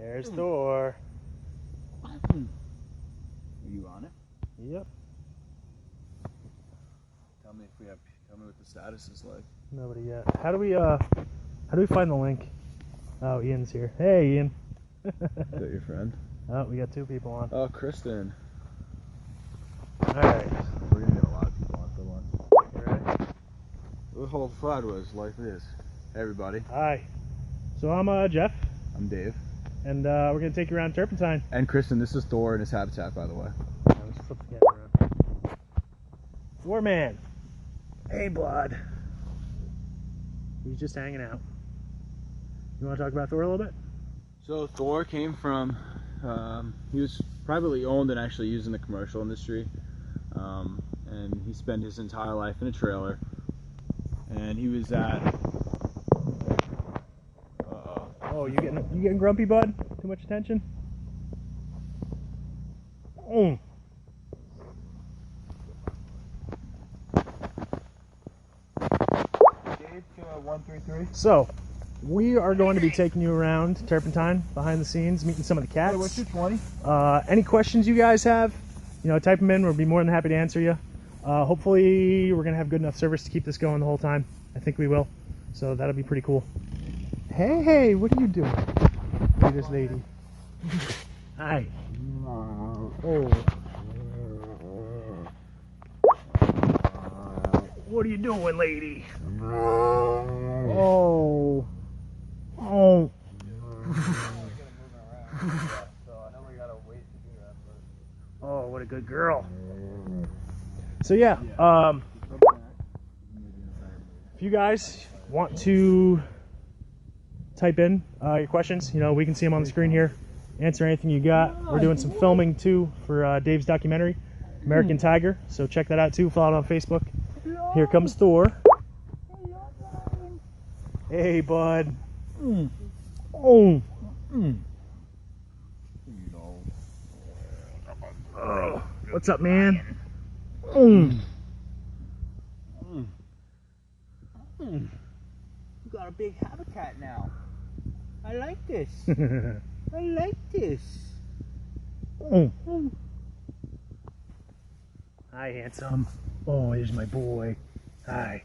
There's Thor. Are you on it? Yep. Tell me what the status is like. Nobody yet. How do we find the link? Oh, Ian's here. Hey, Ian. Is that your friend? Oh, we got two people on. Oh, Kristen. All right. We're gonna get a lot of people on for one. Right. The whole thread was like this. Hey, everybody. Hi. So I'm Jeff, I'm Dave. and we're gonna take you around Turpentine. And Kristen, this is Thor in his habitat, by the way. Let's flip the camera around. Thor man. Hey, bud. He's just hanging out. You want to talk about Thor a little bit? So Thor came from, he was privately owned and actually used in the commercial industry. And he spent his entire life in a trailer. And he was at... Oh, you getting grumpy, bud? Too much attention? Mm. Dave to 133. So, we are going to be taking you around Turpentine, behind the scenes, meeting some of the cats. Hey, what's your 20? Any questions you guys have, type them in. We'll be more than happy to answer you. Hopefully, we're going to have good enough service to keep this going the whole time. I think we will. So, that'll be pretty cool. Hey, what are you doing? Look at this lady. Hi. Oh. What are you doing, lady? Oh. Oh. Oh, what a good girl. So yeah, if you guys want to type in your questions, we can see them on the screen here. Answer anything you got. We're doing some filming too for Dave's documentary, American Tiger. So check that out too. Follow it on Facebook. Here comes Thor. Hey, bud. Oh. Oh. What's up, man? You got a big habitat now. I like this. I like this. Hi, handsome. Oh, here's my boy. Hi.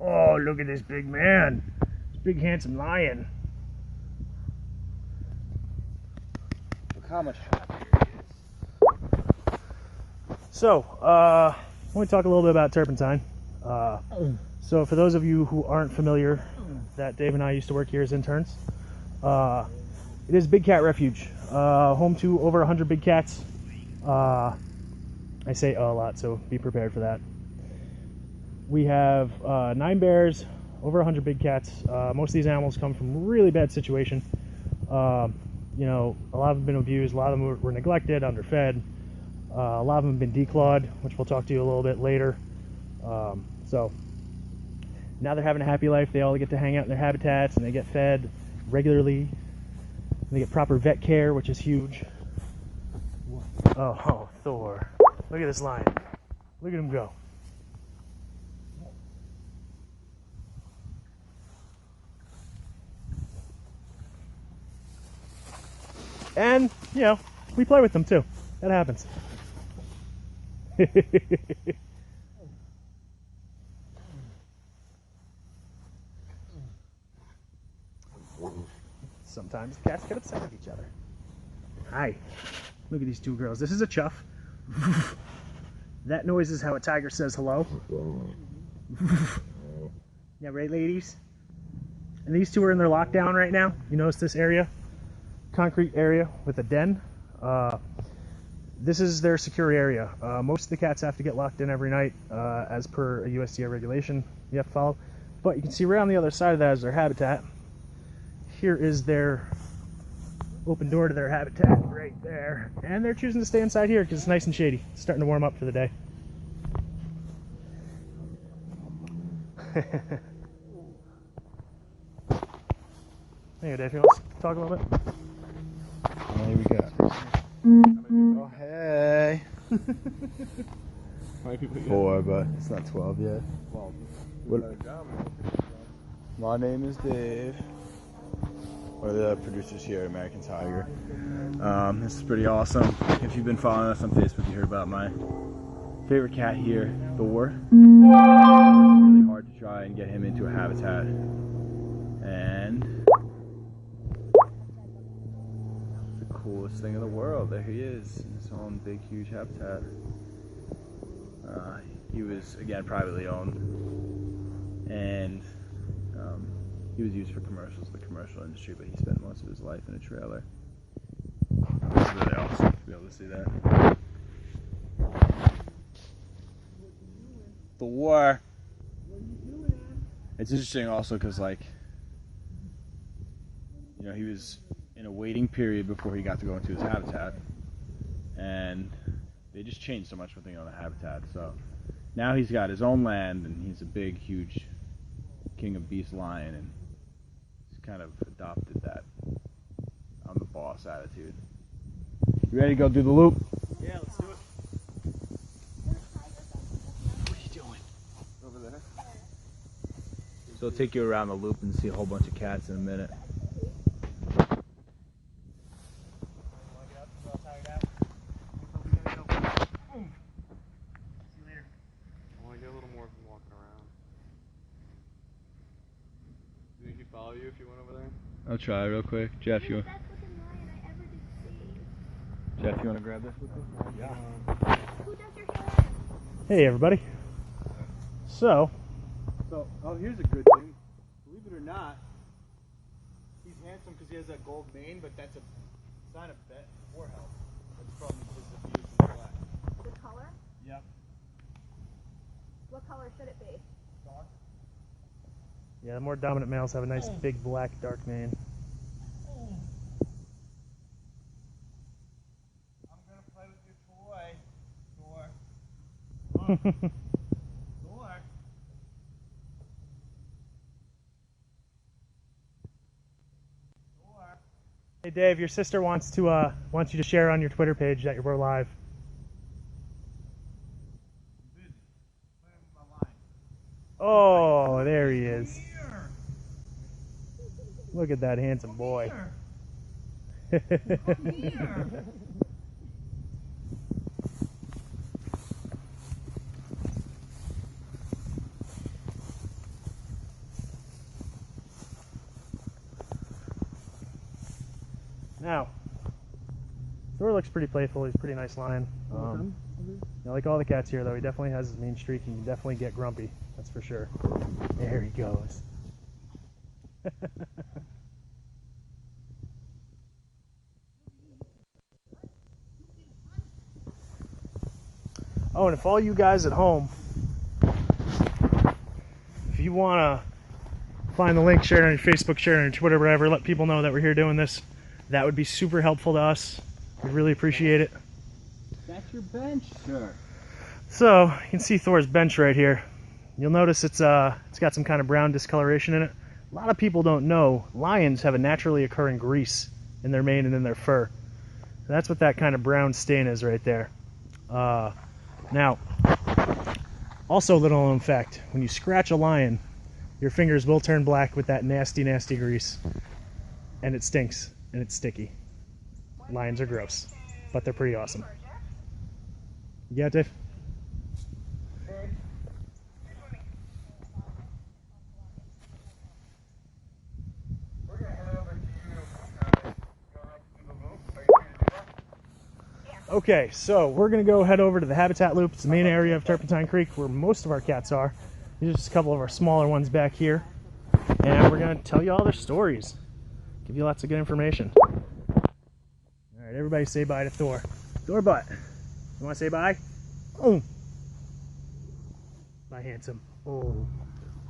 Oh, look at this big man. This big, handsome lion. Look how much happier he is. So, I want to talk a little bit about Turpentine. So, for those of you who aren't familiar, that Dave and I used to work here as interns. It is Big Cat Refuge, home to over 100 big cats. I say a lot, so be prepared for that. We have 9 bears, over 100 big cats. Most of these animals come from really bad situation. A lot of them have been abused, a lot of them were neglected, underfed. A lot of them have been declawed, which we'll talk to you a little bit later. So now they're having a happy life. They all get to hang out in their habitats and they get fed regularly. They get proper vet care, which is huge. Oh, Thor. Look at this lion. Look at him go. And, we play with them too. That happens. Sometimes cats get upset with each other. Hi. Look at these two girls. This is a chuff. That noise is how a tiger says hello. Yeah, right, ladies? And these two are in their lockdown right now. You notice this area? Concrete area with a den. This is their secure area. Most of the cats have to get locked in every night as per a USDA regulation you have to follow. But you can see right on the other side of that is their habitat. Here is their open door to their habitat right there. And they're choosing to stay inside here because it's nice and shady. It's starting to warm up for the day. Hey, Dave, you want to talk a little bit? Here we go. Oh, hey. 4, but it's not 12 yet. My name is Dave. one of the producers here at American Tiger. This is pretty awesome. If you've been following us on Facebook, you heard about my favorite cat here, Thor. Working really hard to try and get him into a habitat. And the coolest thing in the world. There he is in his own big, huge habitat. He was, again, privately owned, and he was used for commercials, the commercial industry, but he spent most of his life in a trailer. It's really awesome to be able to see that. The war. It's interesting also because, like, you know, he was in a waiting period before he got to go into his habitat, and they just changed so much when they own a habitat. So now he's got his own land, and he's a big, huge king of beast lion, and he's kind of adopted that I'm the boss attitude. You ready to go do the loop? Yeah, let's do it. What are you doing? Over there? So I'll take you around the loop and see a whole bunch of cats in a minute. Follow you if you went over there? I'll try real quick. Jeff, you want to grab this with me? Yeah. Who does your hair? Hey everybody. So, Here's a good thing. Believe it or not, he's handsome because he has that gold mane, but that's a sign of poor health. That's from his abuse and neglect. The color? Yep. What color should it be? Dark. yeah, the more dominant males have a nice big black dark mane. I'm gonna play with your toy. Thor. Thor. Hey Dave, your sister wants you to share on your Twitter page that we're live. I'm busy. Playing with my line. Oh, there he is. Here. Look at that handsome boy. Here. Come here. Now, Thor looks pretty playful. He's a pretty nice lion. You know, like all the cats here, though, he definitely has his mean streak. He can definitely get grumpy. That's for sure. There he goes. Oh, and if all you guys at home, if you want to find the link, share it on your Facebook, share it on your Twitter, whatever, let people know that we're here doing this, that would be super helpful to us. We really appreciate it. That's your bench, sir. So you can see Thor's bench right here. You'll notice it's got some kind of brown discoloration in it. A lot of people don't know lions have a naturally occurring grease in their mane and in their fur. That's what that kind of brown stain is right there. Now, also a little known fact, when you scratch a lion, your fingers will turn black with that nasty, nasty grease. And it stinks, and it's sticky. Lions are gross, but they're pretty awesome. Yeah, Dave? Okay, so we're going to go head over to the habitat loop. It's the main area of Turpentine Creek where most of our cats are. There's just a couple of our smaller ones back here. And we're going to tell you all their stories. Give you lots of good information. Alright, everybody say bye to Thor. Thor butt. You want to say bye? Oh. Bye, handsome. Oh.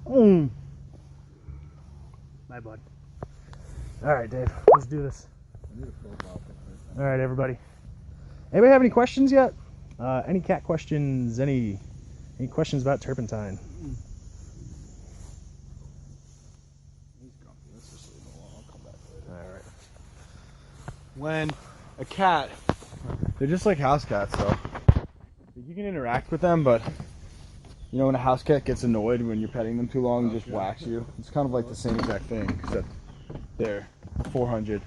Oh. Bye, bud. Alright, Dave. Let's do this. Alright, everybody. Anybody have any questions yet? Any cat questions? Any questions about Turpentine? He's grumpy. Let's just leave him alone. I'll come back later. All right. When a cat, they're just like house cats, though. You can interact with them, but you know when a house cat gets annoyed when you're petting them too long and just whacks you? It's kind of like the same exact thing, except they're 400,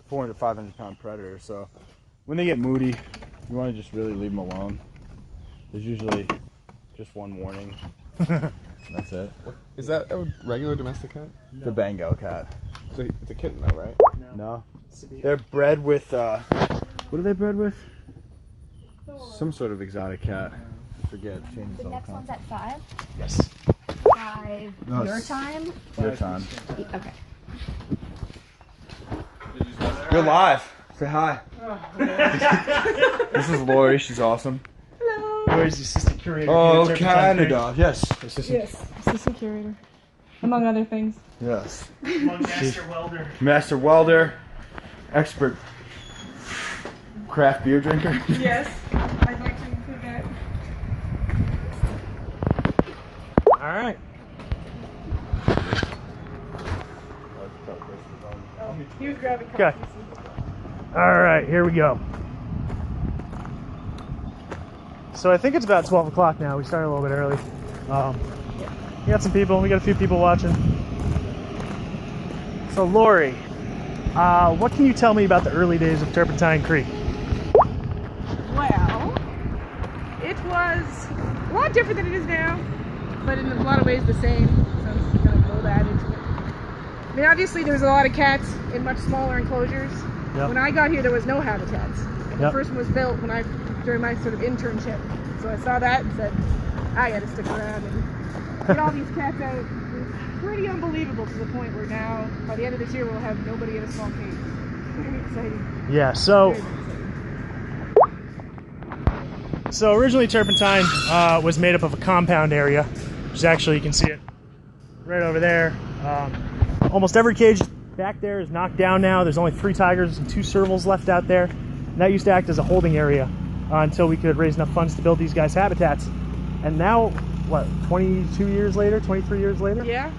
500 pound predator. So when they get moody, you want to just really leave them alone. There's usually just one warning. That's it. Is that a regular domestic cat? No. The Bengal cat. It's a kitten though, right? No. They're bred with, what are they bred with? Some sort of exotic cat. I forget. Changes The all next the one's time. at 5. Yes. 5 No, your it's- time? Your time. Okay. You're live. Say hi. This is Lori. She's awesome. Lori's the assistant curator. Oh, here at Turpentine Creek. Canada. Yes. Assistant. Yes, assistant curator, among other things. Yes. Among master welder. Master welder. Expert craft beer drinker. Yes, I'd like to include that. All right. He was grabbing Okay. coffee. All right, here we go. So I think it's about 12 o'clock now. We started a little bit early. We got some people. We got a few people watching. So Lori, what can you tell me about the early days of Turpentine Creek? Well, it was a lot different than it is now, but in a lot of ways the same. So I'm just gonna roll that into it. I mean, obviously there was a lot of cats in much smaller enclosures. Yep. When I got here, there was no habitats. The Yep. first one was built during my sort of internship. So I saw that and said, I gotta stick around and get all these cats out. It's pretty unbelievable to the point where now, by the end of this year, we'll have nobody in a small cage. Very exciting. Yeah, so Very exciting. originally Turpentine was made up of a compound area, which is actually, you can see it right over there. Almost every cage back there is knocked down now. There's only 3 tigers and 2 servals left out there. And that used to act as a holding area until we could raise enough funds to build these guys' habitats. And now, what, 22 years later, 23 years later? Yeah.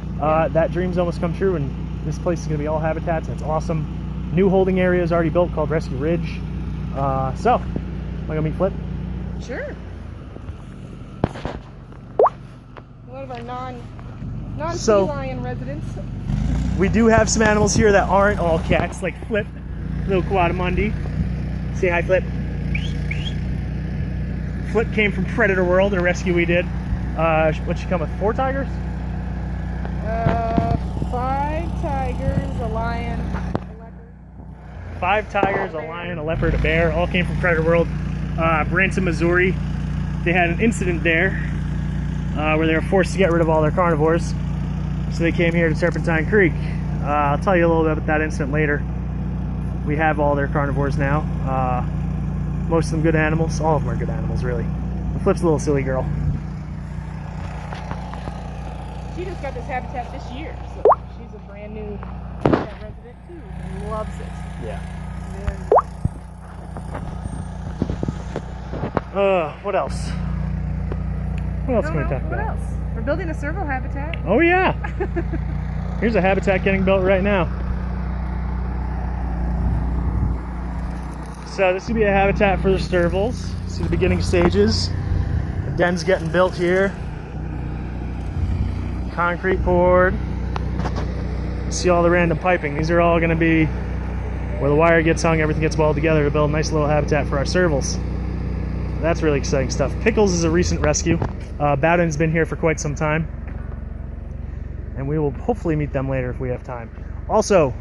That dream's almost come true, and this place is going to be all habitats. That's awesome. New holding area is already built called Refuge. So, am I going to meet Flip? Sure. One of our non-sea So- lion residents. We do have some animals here that aren't all cats, like Flip, little Quadamundi. Say hi, Flip. Flip came from Predator World, a rescue we did. What'd she come with? 4 tigers? 5 tigers, a lion, a leopard. 5 tigers, a lion, a leopard, a bear, all came from Predator World. Branson, Missouri. They had an incident there where they were forced to get rid of all their carnivores. So they came here to Turpentine Creek. I'll tell you a little bit about that incident later. We have all their carnivores now. Most of them good animals. All of them are good animals, really. But Flip's a little silly girl. She just got this habitat this year, so she's a brand new habitat resident too, and loves it. Yeah. And What else? What else I can we don't know, talk what about? else? We're building a serval habitat. Oh yeah! Here's a habitat getting built right now. So this is gonna be a habitat for the servals. See the beginning stages. The den's getting built here. Concrete poured. See all the random piping. These are all gonna be where the wire gets hung, everything gets welded together to build a nice little habitat for our servals. That's really exciting stuff. Pickles is a recent rescue. Bowden's been here for quite some time. And we will hopefully meet them later if we have time. Also,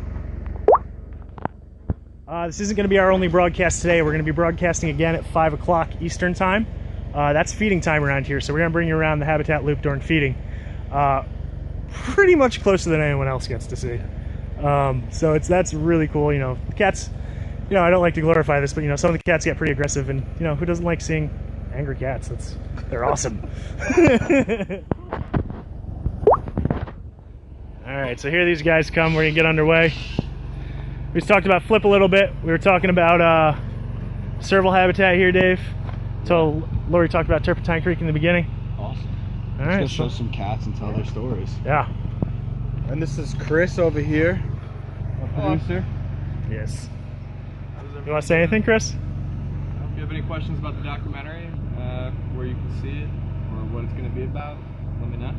this isn't going to be our only broadcast today. We're going to be broadcasting again at 5 o'clock Eastern time. That's feeding time around here, so we're going to bring you around the habitat loop during feeding. Pretty much closer than anyone else gets to see. So that's really cool. You know, the cats, you know, I don't like to glorify this, but you know, some of the cats get pretty aggressive, and you know, who doesn't like seeing angry cats? They're awesome. All right, so here these guys come. We're gonna get underway. We just talked about Flip a little bit. We were talking about serval habitat here, Dave. So Lori talked about Turpentine Creek in the beginning. Awesome. All right. Let's go show some cats and tell their stories. Yeah. And this is Chris over here, our producer. Yes. You want to say anything, Chris? If you have any questions about the documentary, where you can see it, or what it's going to be about, let me know.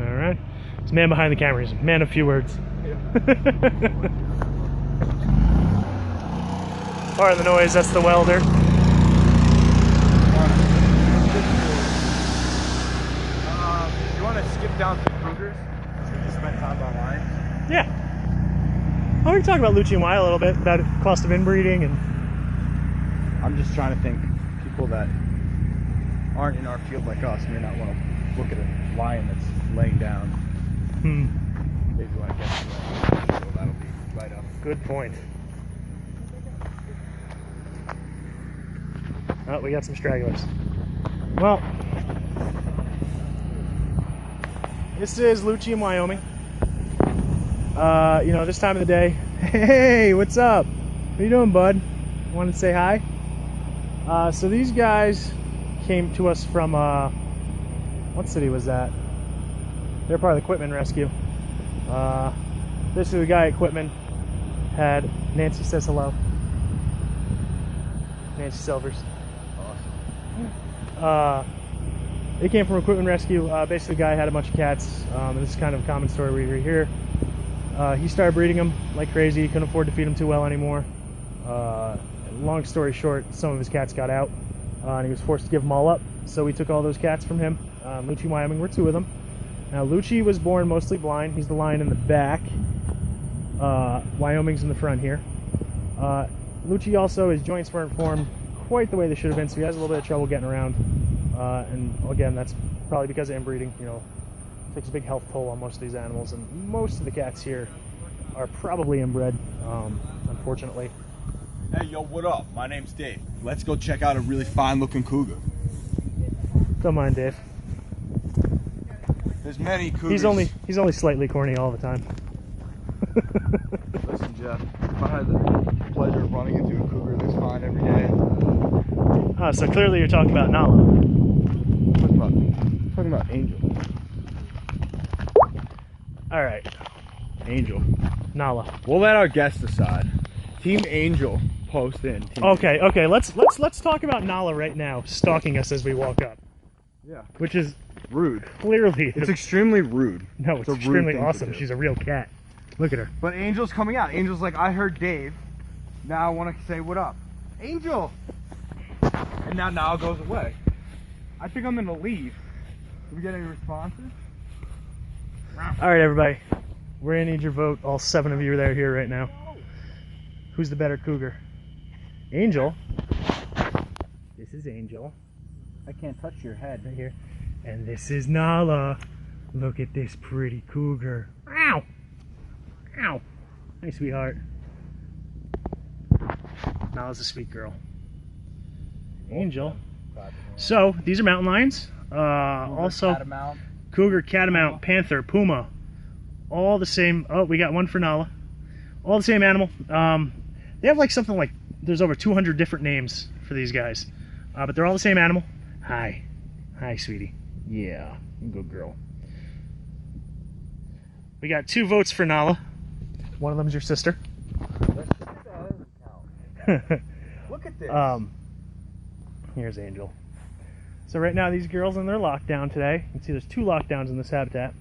All right. It's man behind the camera. He's a man of few words. Part of the noise, that's the welder. You want to skip down to Kruger's? We just spent time on lines. Yeah. Oh, we can talk about Lucci and Y a little bit, about cost of inbreeding and... I'm just trying to think, people that aren't in our field like us may not want to look at a lion that's laying down. Maybe when I get to that, that'll be right up. Good point. Oh, we got some stragglers. Well, this is Lucci in Wyoming. You know, this time of the day. Hey, what's up? What are you doing, bud? Wanted to say hi? So these guys came to us from, what city was that? They're part of the Quitman Rescue. Basically, the guy at Quitman had, Nancy says hello. Nancy Silvers. They came from a Quitman Rescue. Basically, the guy had a bunch of cats. And this is kind of a common story we hear here. He started breeding them like crazy. He couldn't afford to feed them too well anymore. Long story short, some of his cats got out, and he was forced to give them all up. So we took all those cats from him. Lucci, Wyoming, were two of them. Now, Lucci was born mostly blind. He's the lion in the back. Wyoming's in the front here. Lucci also, his joints weren't formed quite the way they should have been, so he has a little bit of trouble getting around. And again, that's probably because of inbreeding. You know, it takes a big health toll on most of these animals, and most of the cats here are probably inbred, unfortunately. Hey, yo, what up? My name's Dave. Let's go check out a really fine-looking cougar. Don't mind Dave. There's many cougars. He's only slightly corny all the time. Listen, Jeff, if I had the pleasure of running into a cougar this fine every day, So clearly you're talking about Nala. talking about Angel. All right, Angel. Nala. We'll let our guests decide. Team Angel, post in. Team Okay. Let's talk about Nala right now, stalking us as we walk up. Yeah. Which is Rude. clearly It's extremely rude. no, it's a rude extremely thing to awesome. do. She's a real cat. Look at her. But Angel's coming out. Angel's like, I heard Dave. Now I want to say what up. Angel! And now it goes away. I think I'm gonna leave. Did we get any responses? All right, everybody, we're gonna need your vote. All 7 of you that are here right now. Who's the better cougar? Angel. This is Angel. I can't touch your head. Right here. And this is Nala. Look at this pretty cougar. Ow! Ow! Hey, sweetheart. Nala's a sweet girl. Angel. So, these are mountain lions. Also, Catamount. cougar, catamount, panther, puma. All the same. Oh, we got one for Nala. All the same animal. They have like something like, there's over 200 different names for these guys. But they're all the same animal. Hi. Hi, sweetie. Yeah, good girl. We got 2 votes for Nala. One of them's your sister. Look at this. Here's Angel. So right now these girls in their lockdown today. You can see there's 2 lockdowns in this habitat.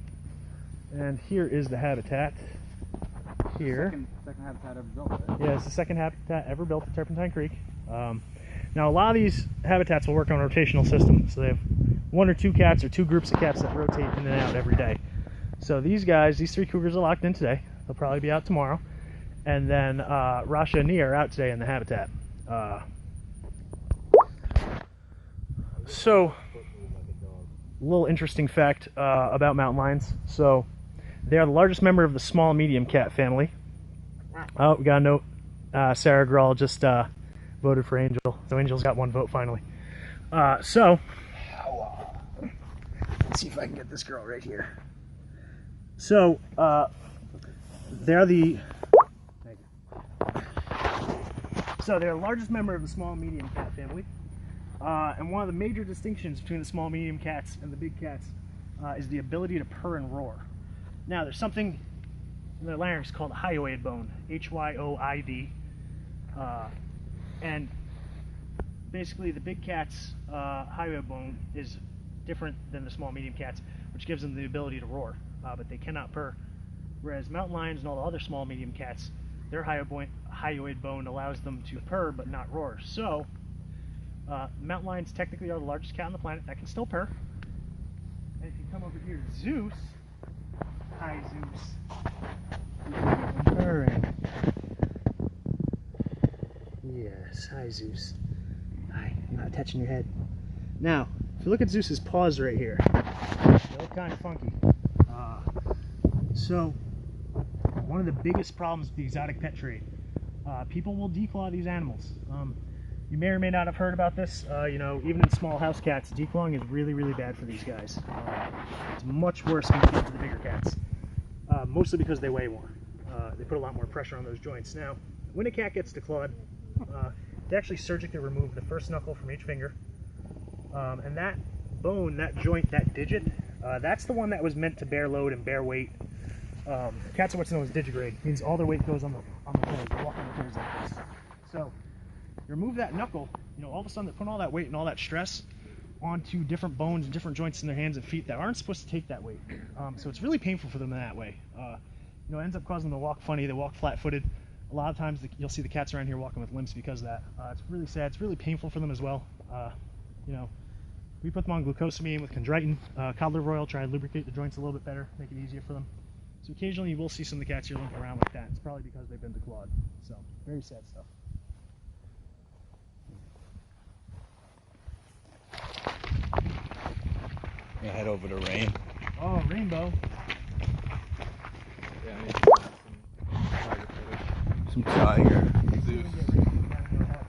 And here is the habitat. Here. Second habitat ever built, right? Yeah, it's the second habitat ever built at Turpentine Creek. Now a lot of these habitats will work on a rotational system. So they have 1 or 2 cats or 2 groups of cats that rotate in and out every day. So these guys, these 3 cougars are locked in today. They'll probably be out tomorrow. And then Rasha and Nia are out today in the habitat. So, a little interesting fact about mountain lions. So, they are the largest member of the small medium cat family. Oh, we got a note. Sarah Grawl just voted for Angel. So Angel's got 1 vote finally. Let's see if I can get this girl right here. So, they're the they're the largest member of the small and medium cat family. And one of the major distinctions between the small and medium cats and the big cats is the ability to purr and roar. Now, there's something in their larynx called a hyoid bone, Hyoid. And basically, the big cat's hyoid bone is different than the small medium cats, which gives them the ability to roar, but they cannot purr. Whereas mountain lions and all the other small medium cats, their hyoid bone allows them to purr but not roar. So mountain lions technically are the largest cat on the planet that can still purr. And if you come over here, Zeus, hi Zeus, purring. Yes, hi Zeus. Hi, I'm not touching your head. Now, if you look at Zeus's paws right here, they look kind of funky. So, one of the biggest problems with the exotic pet trade, people will declaw these animals. You may or may not have heard about this. You know, even in small house cats, declawing is really, really bad for these guys. It's much worse when you get to the bigger cats, mostly because they weigh more. They put a lot more pressure on those joints. Now, when a cat gets declawed, they actually surgically remove the first knuckle from each finger, and that bone, that joint, that digit, that's the one that was meant to bear load and bear weight. Cats are what's known as digigrade. It means all their weight goes on the toes. They walk on the toes like this. So you remove that knuckle, you know, all of a sudden they're putting all that weight and all that stress onto different bones and different joints in their hands and feet that aren't supposed to take that weight. So it's really painful for them in that way. You know, it ends up causing them to walk funny. They walk flat-footed. A lot of times you'll see the cats around here walking with limps because of that. It's really sad. It's really painful for them as well. You know, we put them on glucosamine with chondroitin, cod liver oil, try to lubricate the joints a little bit better, make it easier for them. So occasionally you will see some of the cats here limping around like that. It's probably because they've been declawed. So, very sad stuff. I'm gonna head over to Rain. Oh, Rainbow. Yeah, I need to get some tiger footage. Some tiger. Zeus.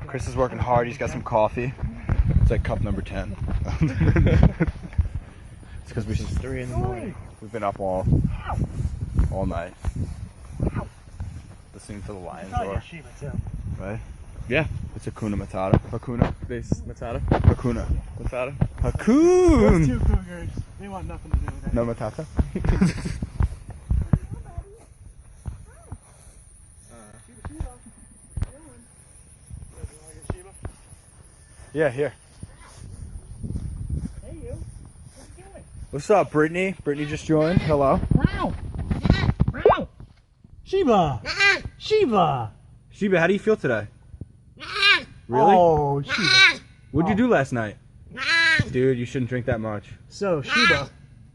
Chris is working hard. He's got some coffee. It's like cup number 10. It's because It's 3 in the morning. we've been up all night listening to the lions Probably roar. got Shiba too. Right? Yeah. It's Hakuna Matata. Hakuna. Base Matata. Hakuna. Matata. Those Hakun. two cougars, they want nothing to do with it. No Matata. Yeah, here. Hey you, what you doing? What's up, Brittany? Brittany just joined. Hello. Wow! Wow! Shiba! Shiba! Sheba, how do you feel today? Really? Oh, Shiba. What'd you do last night? Dude, you shouldn't drink that much. So, Shiba,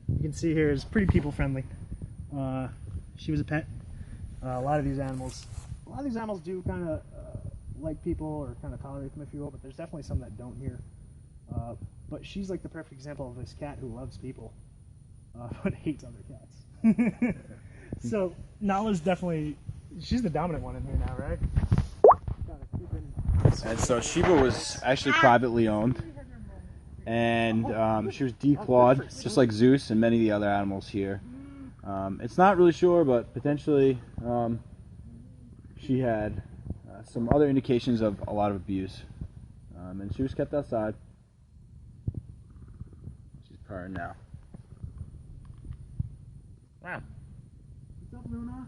you can see here, is pretty people friendly. She was a pet. A lot of these animals do kind of like people or kind of tolerate them, if you will, but there's definitely some that don't here. But she's like the perfect example of this cat who loves people, but hates other cats. So Nala's definitely, she's the dominant one in here now, right? And so Sheba was actually privately owned, and she was declawed, just like Zeus and many of the other animals here. It's not really sure, but potentially she had some other indications of a lot of abuse, and she was kept outside. She's purring now. Wow. What's up, Luna?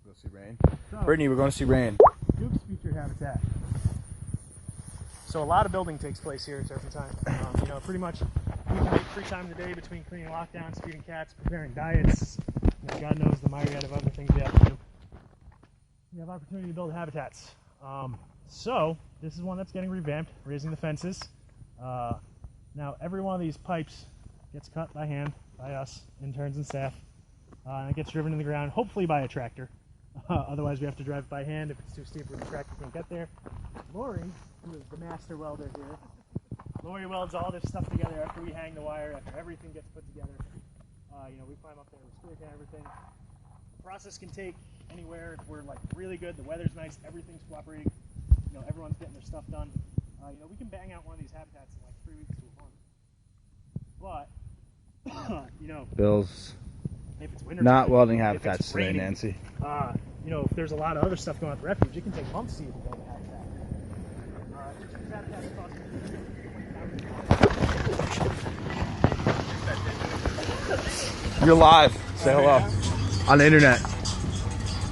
Go see Rain. Brittany, we're going to see Rain. Duke's featured habitat. So a lot of building takes place here at Turpentine. You know, pretty much we can make free time of the day between cleaning lockdowns, feeding cats, preparing diets. You know, God knows the myriad of other things we have to do. We have opportunity to build habitats. So this is one that's getting revamped, raising the fences. Now every one of these pipes gets cut by hand by us, interns and staff, and it gets driven in the ground, hopefully by a tractor. Otherwise we have to drive it by hand if it's too steep or the tractor can't get there. Lori, who is the master welder here, Lori welds all this stuff together after we hang the wire, after everything gets put together. You know, we climb up there with stick and everything. The process can take anywhere. If we're like really good, the weather's nice, everything's cooperating, you know, everyone's getting their stuff done. You know, we can bang out one of these habitats in like 3 weeks to a month. But you know, Bill's if it's winter not time, welding if habitats it's today, raining, Nancy. you know, if there's a lot of other stuff going on at the refuge, it can take months to even build a habitat. These habitats cost You're live. Say hello. On the internet.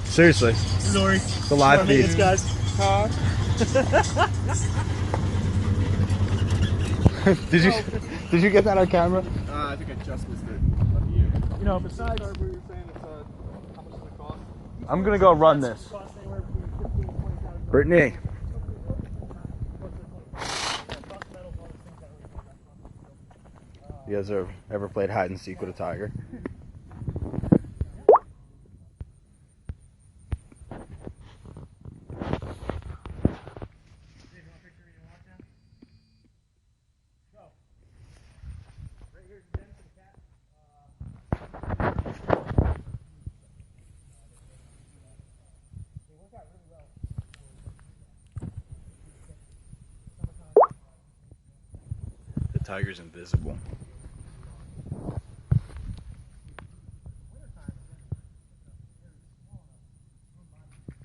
Seriously. Lori, The live feed. maintenance guys. Did you get that on camera? I think I just missed it. Lucky you. know, besides. How much does it cost? I'm gonna go run this. Costs anywhere between 15 and 20,000. Brittany. You guys ever played hide and seek with a tiger? The tiger's invisible.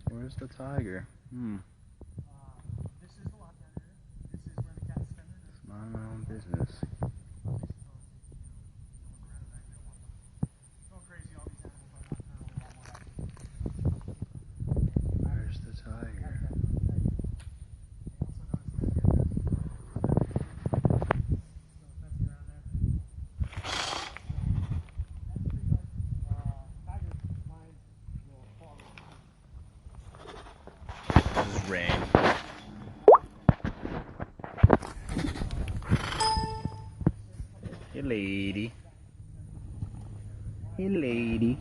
Where's the tiger? This is the lockdown area. This is where the cats spend their It's mind my own business. Going crazy, all these animals are nocturnal, a lot more active. Where's the tiger? This is rain. Hey lady. Hey lady.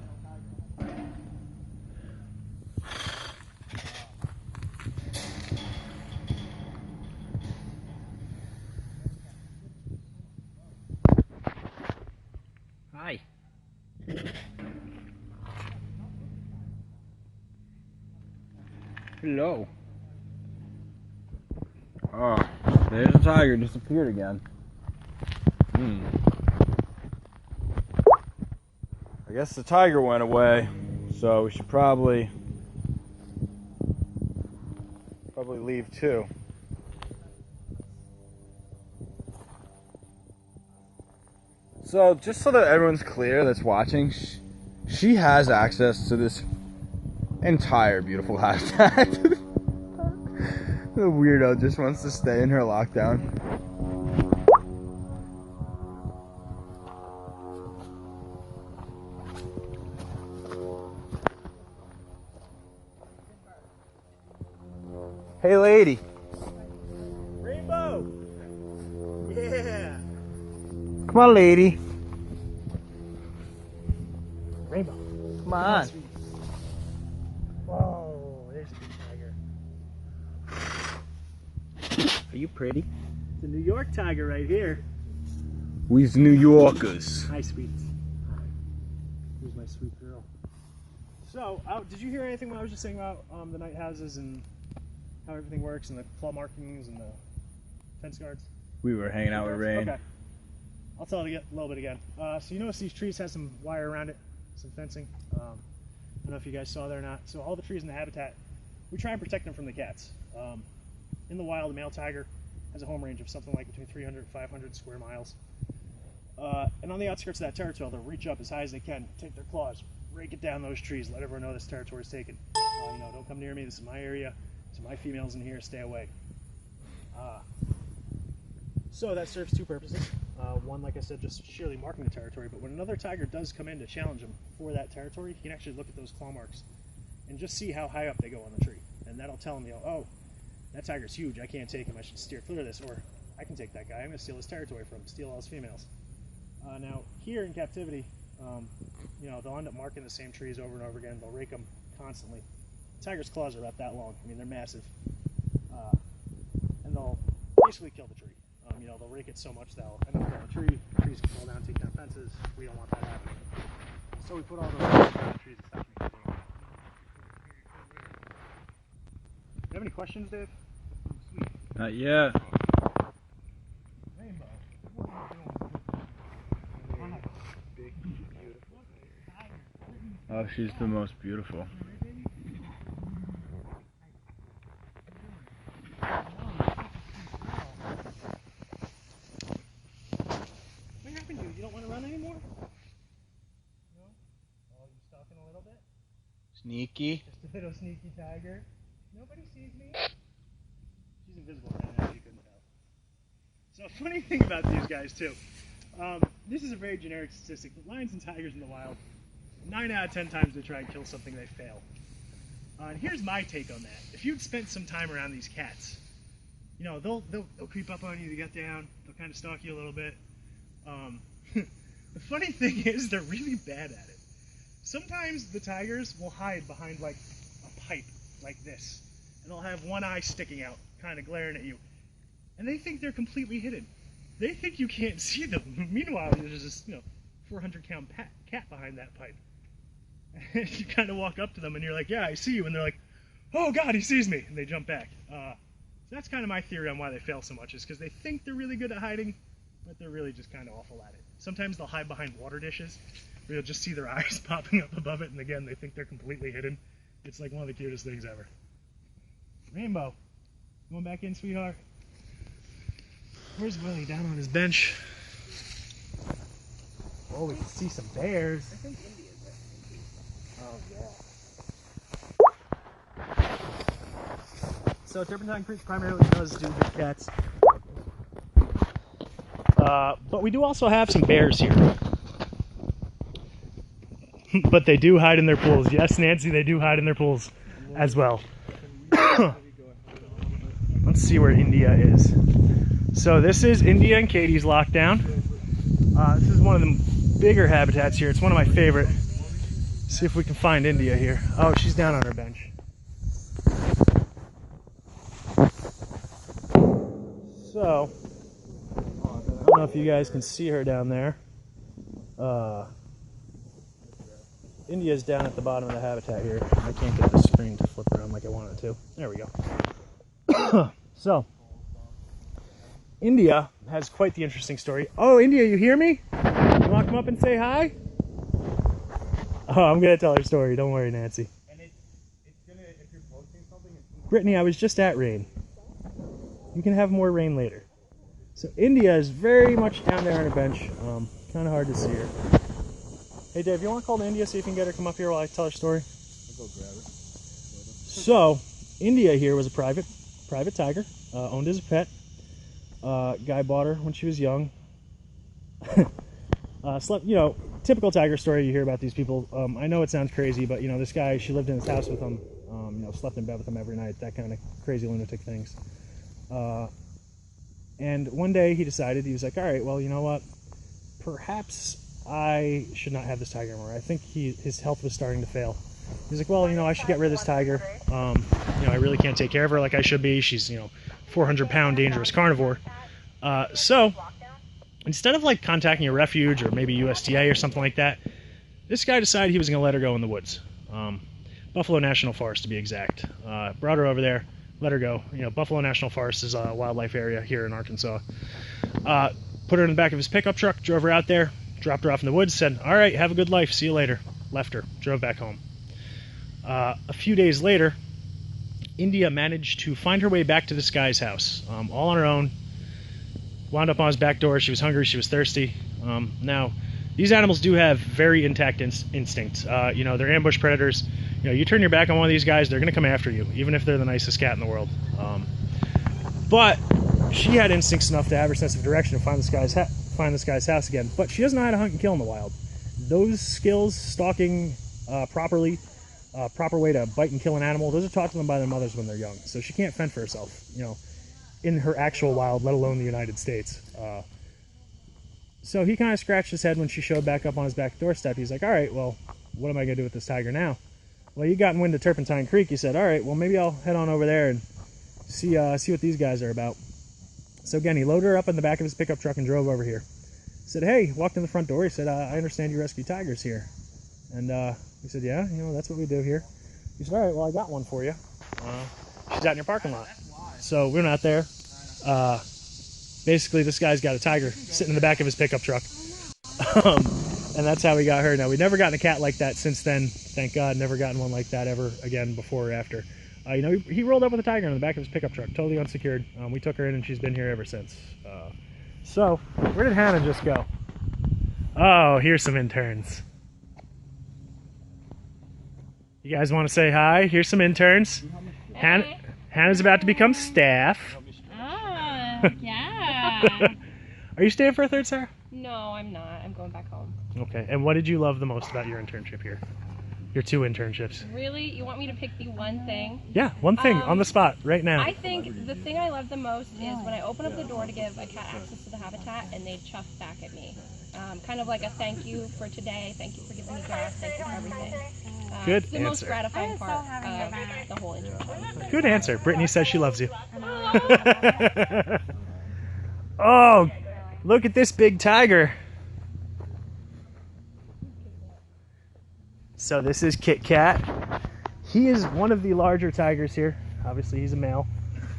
Hi. Hello. Oh, there's the tiger, disappeared again. I guess the tiger went away, so we should probably leave too. So just so that everyone's clear that's watching, she has access to this entire beautiful habitat. The weirdo just wants to stay in her lockdown. Hey lady. Rainbow! Yeah! Come on lady. Rainbow. Come on. Whoa, there's a big tiger. Are you pretty? It's a New York tiger right here. We's New Yorkers. Hi, sweets. Here's my sweet girl. So, did you hear anything when I was just saying about the night houses and how everything works and the claw markings and the fence guards? We were hanging out with Rain. Okay. I'll tell it a little bit again. So you notice these trees have some wire around it, some fencing. I don't know if you guys saw that or not. So all the trees in the habitat, we try and protect them from the cats. In the wild, the male tiger has a home range of something like between 300 and 500 square miles. And on the outskirts of that territory, they'll reach up as high as they can, take their claws, rake it down those trees, let everyone know this territory is taken. Don't come near me, this is my area, so my females in here, stay away. So that serves two purposes. One, like I said, just sheerly marking the territory, but when another tiger does come in to challenge him for that territory, he can actually look at those claw marks and just see how high up they go on the tree. And that'll tell him, oh, that tiger's huge, I can't take him, I should steer clear of this, or I can take that guy, I'm going to steal his territory from him, steal all his females. Now, here in captivity, they'll end up marking the same trees over and over again, they'll rake them constantly. Tiger's claws are about that long, I mean, they're massive. And they'll basically kill the tree. They'll rake it so much they'll end up killing the tree, trees can fall down, take down fences, we don't want that happening. So we put all those around the trees and stop them from doing that. Do you have any questions, Dave? Not yet. Rainbow. Oh, she's the most beautiful. What happened to you? You don't want to run anymore? No? Oh, you stalking a little bit? Sneaky. Just a little sneaky tiger. Nobody sees me. She's invisible right now, you couldn't tell. So funny thing about these guys too. This is a very generic statistic, but lions and tigers in the wild, 9 out of 10 times they try and kill something, they fail. And here's my take on that. If you'd spent some time around these cats, you know, they'll creep up on you to get down, they'll kind of stalk you a little bit. The funny thing is they're really bad at it. Sometimes the tigers will hide behind like a pipe like this, and they'll have one eye sticking out, kind of glaring at you. And they think they're completely hidden. They think you can't see them. Meanwhile, there's this, 400-pound cat behind that pipe. And you kind of walk up to them and you're like, yeah, I see you. And they're like, oh God, he sees me. And they jump back. So that's kind of my theory on why they fail so much, is because they think they're really good at hiding, but they're really just kind of awful at it. Sometimes they'll hide behind water dishes, where you'll just see their eyes popping up above it, and again, they think they're completely hidden. It's like one of the cutest things ever. Rainbow, going back in, sweetheart? Where's Willie? Down on his bench. Oh, we can see some bears. I think India's there. Oh, yeah. So Turpentine Creek primarily does do big cats. But we do also have some bears here. But they do hide in their pools. Yes, Nancy, they do hide in their pools as well. Let's see where India is. So this is India and Katie's lockdown. This is one of the bigger habitats here. It's one of my favorite. See if we can find India here. Oh, she's down on her bench. So, I don't know if you guys can see her down there. India's down at the bottom of the habitat here. I can't get the screen to flip around like I want it to. There we go. So, India has quite the interesting story. Oh, India, you hear me? You want to come up and say hi? Oh, I'm going to tell her story. Don't worry, Nancy. And it's gonna, if you're posting something, it's Brittany, I was just at rain. You can have more rain later. So India is very much down there on her bench. Kind of hard to see her. Hey Dave, you want to call to India, see if you can get her to come up here while I tell her story? I'll go grab her. So, India here was a private tiger, owned as a pet. Guy bought her when she was young. Slept, typical tiger story you hear about these people. I know it sounds crazy, but this guy, she lived in his house with him. Slept in bed with him every night. That kind of crazy lunatic things. And one day he decided, he was like, all right, well, you know what? Perhaps I should not have this tiger anymore. I think his health was starting to fail. He's like, well, I should get rid of this tiger. I really can't take care of her like I should be. She's, 400-pound dangerous carnivore. So instead of like contacting a refuge or maybe USDA or something like that, this guy decided he was going to let her go in the woods. Buffalo National Forest to be exact. Brought her over there, let her go. Buffalo National Forest is a wildlife area here in Arkansas. Put her in the back of his pickup truck, drove her out there, dropped her off in the woods, said, all right, have a good life, see you later. Left her, drove back home. A few days later, India managed to find her way back to this guy's house, all on her own. Wound up on his back door. She was hungry, she was thirsty. Now, these animals do have very intact instincts. They're ambush predators. You turn your back on one of these guys, they're going to come after you, even if they're the nicest cat in the world. But she had instincts enough to have her sense of direction and find this guy's house again. But she doesn't know how to hunt and kill in the wild. Those skills, stalking properly, proper way to bite and kill an animal, those are taught to them by their mothers when they're young. So she can't fend for herself, in her actual wild, let alone the United States. So he kind of scratched his head when she showed back up on his back doorstep. He's like, all right, well, what am I going to do with this tiger now? Well, you got in wind of Turpentine Creek. He said, all right, well, maybe I'll head on over there and see what these guys are about. So again, he loaded her up in the back of his pickup truck and drove over here. He said, hey, walked in the front door. He said, I understand you rescue tigers here. And he said, yeah, that's what we do here. He said, all right, well, I got one for you. She's out in your parking lot. So we went out there. Basically, this guy's got a tiger sitting in the back of his pickup truck. And that's how we got her. Now, we've never gotten a cat like that since then. Thank God, never gotten one like that ever again before or after. He rolled up with a tiger in the back of his pickup truck, totally unsecured. We took her in, and she's been here ever since. So, where did Hannah just go? Oh, here's some interns. You guys want to say hi? Here's some interns. Hannah's about to become staff. Oh, yeah. Are you staying for a third, Sarah? No, I'm not. I'm going back home. Okay. And what did you love the most about your internship here? Your 2 internships. Really? You want me to pick the one thing? Yeah, one thing on the spot right now. I think the thing I love the most is when I open up the door to give a cat access to the habitat and they chuff back at me. Kind of like a thank you for today, thank you for giving me grass, thank you for everything. Good It's the most answer. gratifying part of the whole internship. Good answer. Brittany says she loves you. Oh, look at this big tiger. So this is Kit Kat. He is one of the larger tigers here. Obviously, he's a male.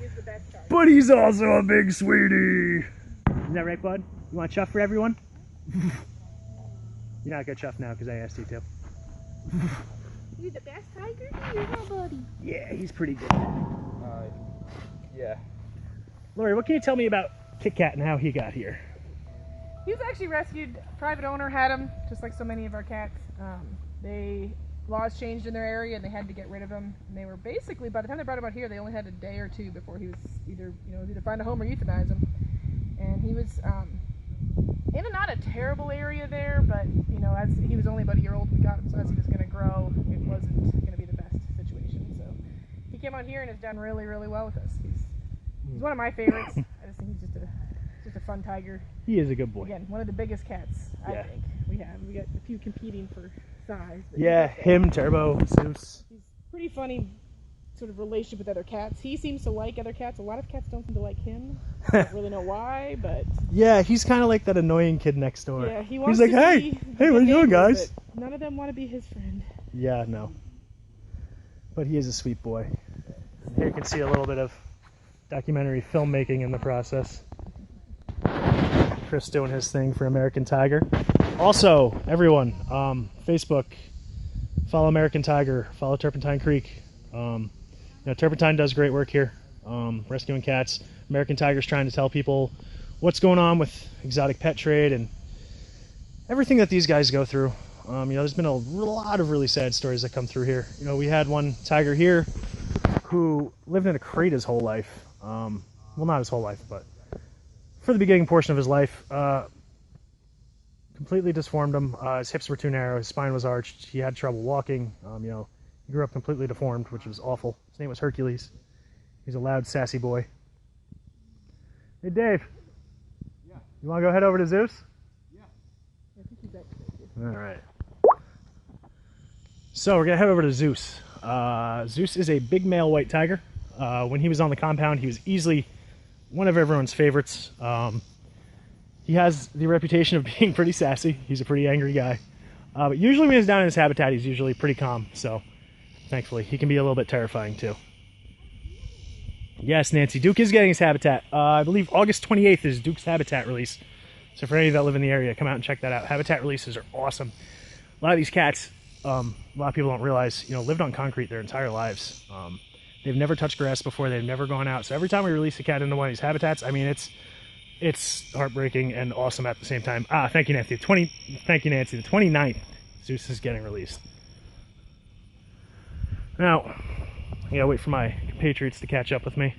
He's the best tiger. But he's also a big sweetie. Is that right, bud? You want chuff for everyone? You're not gonna chuff now because I asked you to. You're the best tiger? You're my buddy. Yeah, he's pretty good. Yeah. Lori, what can you tell me about Kit Kat and how he got here? He was actually rescued. Private owner had him, just like so many of our cats. Laws changed in their area and they had to get rid of him. And they were basically, by the time they brought him out here, they only had a day or 2 before he was either find a home or euthanize him. And he was in a not a terrible area there, but as he was only about a year old, we got him. So as he was going to grow, it wasn't going to be the best situation. So he came out here and has done really, really well with us. He's one of my favorites. I just think he's just a fun tiger. He is a good boy. Again, one of the biggest cats I Yeah. think we have. We got a few competing for size. But Yeah, him, Turbo, Zeus. he's pretty funny sort of relationship with other cats. He seems to like other cats. A lot of cats don't seem to like him. I don't really know why, but Yeah, he's kind of like that annoying kid next door. yeah, he wants He's like, to hey, be hey, what are you doing, neighbors, guys? but none of them want to be his friend. Yeah, no. But he is a sweet boy. And here you can see a little bit of documentary filmmaking in the process. Chris doing his thing for American Tiger. Also, everyone, Facebook, follow American Tiger, follow Turpentine Creek. Turpentine does great work here, rescuing cats. American Tiger's trying to tell people what's going on with exotic pet trade and everything that these guys go through. There's been a lot of really sad stories that come through here. We had one tiger here who lived in a crate his whole life. Well, not his whole life, but for the beginning portion of his life. Completely disformed him. His hips were too narrow. His spine was arched. He had trouble walking. He grew up completely deformed, which was awful. His name was Hercules. He's a loud, sassy boy. Hey, Dave. Yeah. You want to go head over to Zeus? Yeah. I think he's actually All right. So we're going to head over to Zeus. Zeus is a big male white tiger. When he was on the compound, he was easily one of everyone's favorites. He has the reputation of being pretty sassy. He's a pretty angry guy. But usually when he's down in his habitat, he's usually pretty calm. So thankfully, he can be a little bit terrifying too. Yes, Nancy, Duke is getting his habitat. I believe August 28th is Duke's habitat release. So for any of you that live in the area, come out and check that out. Habitat releases are awesome. A lot of these cats, a lot of people don't realize, lived on concrete their entire lives. They've never touched grass before. They've never gone out. So every time we release a cat into one of these habitats, I mean, it's heartbreaking and awesome at the same time. Thank you, Nancy. Thank you, Nancy. The 29th, Zeus is getting released. Now, I gotta wait for my compatriots to catch up with me.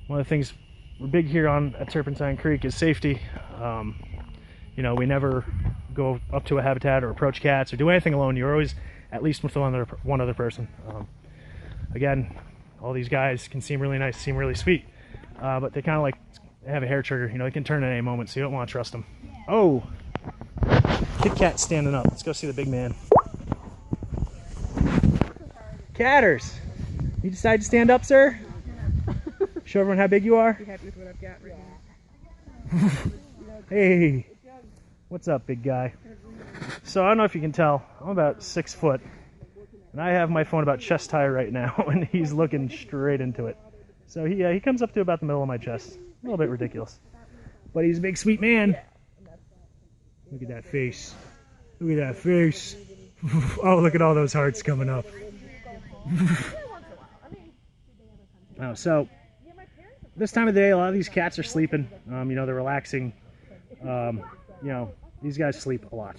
One of the things we're big here at Turpentine Creek is safety. We never go up to a habitat or approach cats or do anything alone. You're always at least with one other person. Again, all these guys can seem really nice, seem really sweet, but they kind of have a hair trigger. They can turn at any moment, so you don't want to trust them. Oh, Kit Kat standing up. Let's go see the big man. Catters, you decide to stand up, sir? Show everyone how big you are. be happy with what I've got right now. Hey, what's up, big guy? So I don't know if you can tell, I'm about 6 foot, and I have my phone about chest high right now, and he's looking straight into it. So he comes up to about the middle of my chest. A little bit ridiculous, but he's a big sweet man. Look at that face. Look at that face. Oh, look at all those hearts coming up. Oh, so this time of the day, a lot of these cats are sleeping. They're relaxing. These guys sleep a lot.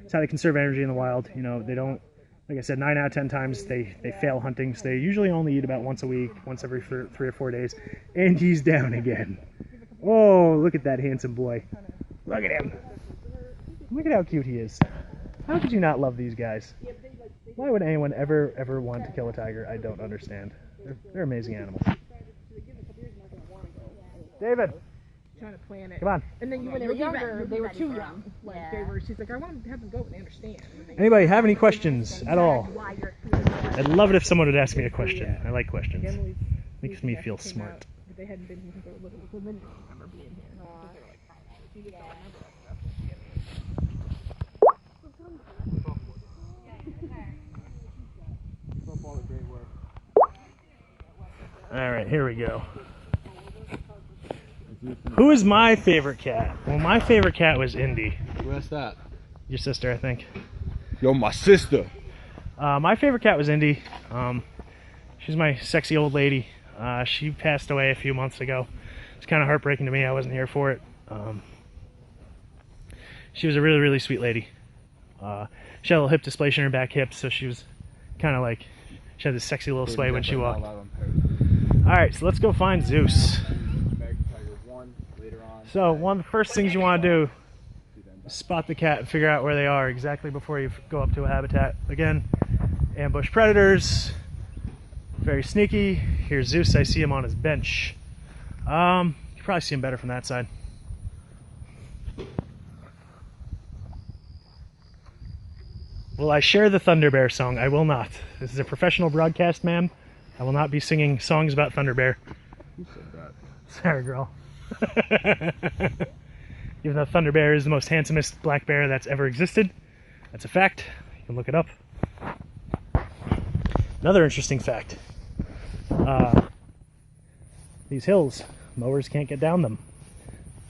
It's how they conserve energy in the wild. They don't, like I said, 9 out of 10 times they fail hunting. So they usually only eat about once a week, once every 3 or 4 days. And he's down again. Oh, look at that handsome boy. Look at him. Look at how cute he is. How could you not love these guys? Why would anyone ever want to kill a tiger? I don't understand. They're amazing animals. David, Trying to plan it. come on. And then when they were younger, they were too young. Like they were. She's like, I want to have them go when they understand. Anybody have any questions at all? I'd love it if someone would ask me a question. I like questions. Makes me feel smart. If they hadn't been here since they were little, because then you don't remember being here. Because they were like 5 hours. You don't remember that stuff. All right, here we go. Who is my favorite cat? Well, my favorite cat was Indy. Where's that? Your sister, I think. Yo, my sister. My favorite cat was Indy. She's my sexy old lady. She passed away a few months ago. It's kind of heartbreaking to me. I wasn't here for it. She was a really, really sweet lady. She had a little hip dysplasia in her back hip, so she was kind of like, she had this sexy little sway when she walked. Alright, so let's go find Zeus. So one of the first things you want to do is spot the cat and figure out where they are exactly before you go up to a habitat. Again, ambush predators, very sneaky. Here's Zeus. I see him on his bench. You can probably see him better from that side. Will I share the Thunder Bear song? I will not. This is a professional broadcast, ma'am. I will not be singing songs about Thunder Bear. Who said that? Sorry, girl. Even though Thunder Bear is the most handsomest black bear that's ever existed. That's a fact. You can look it up. Another interesting fact. These hills, mowers can't get down them.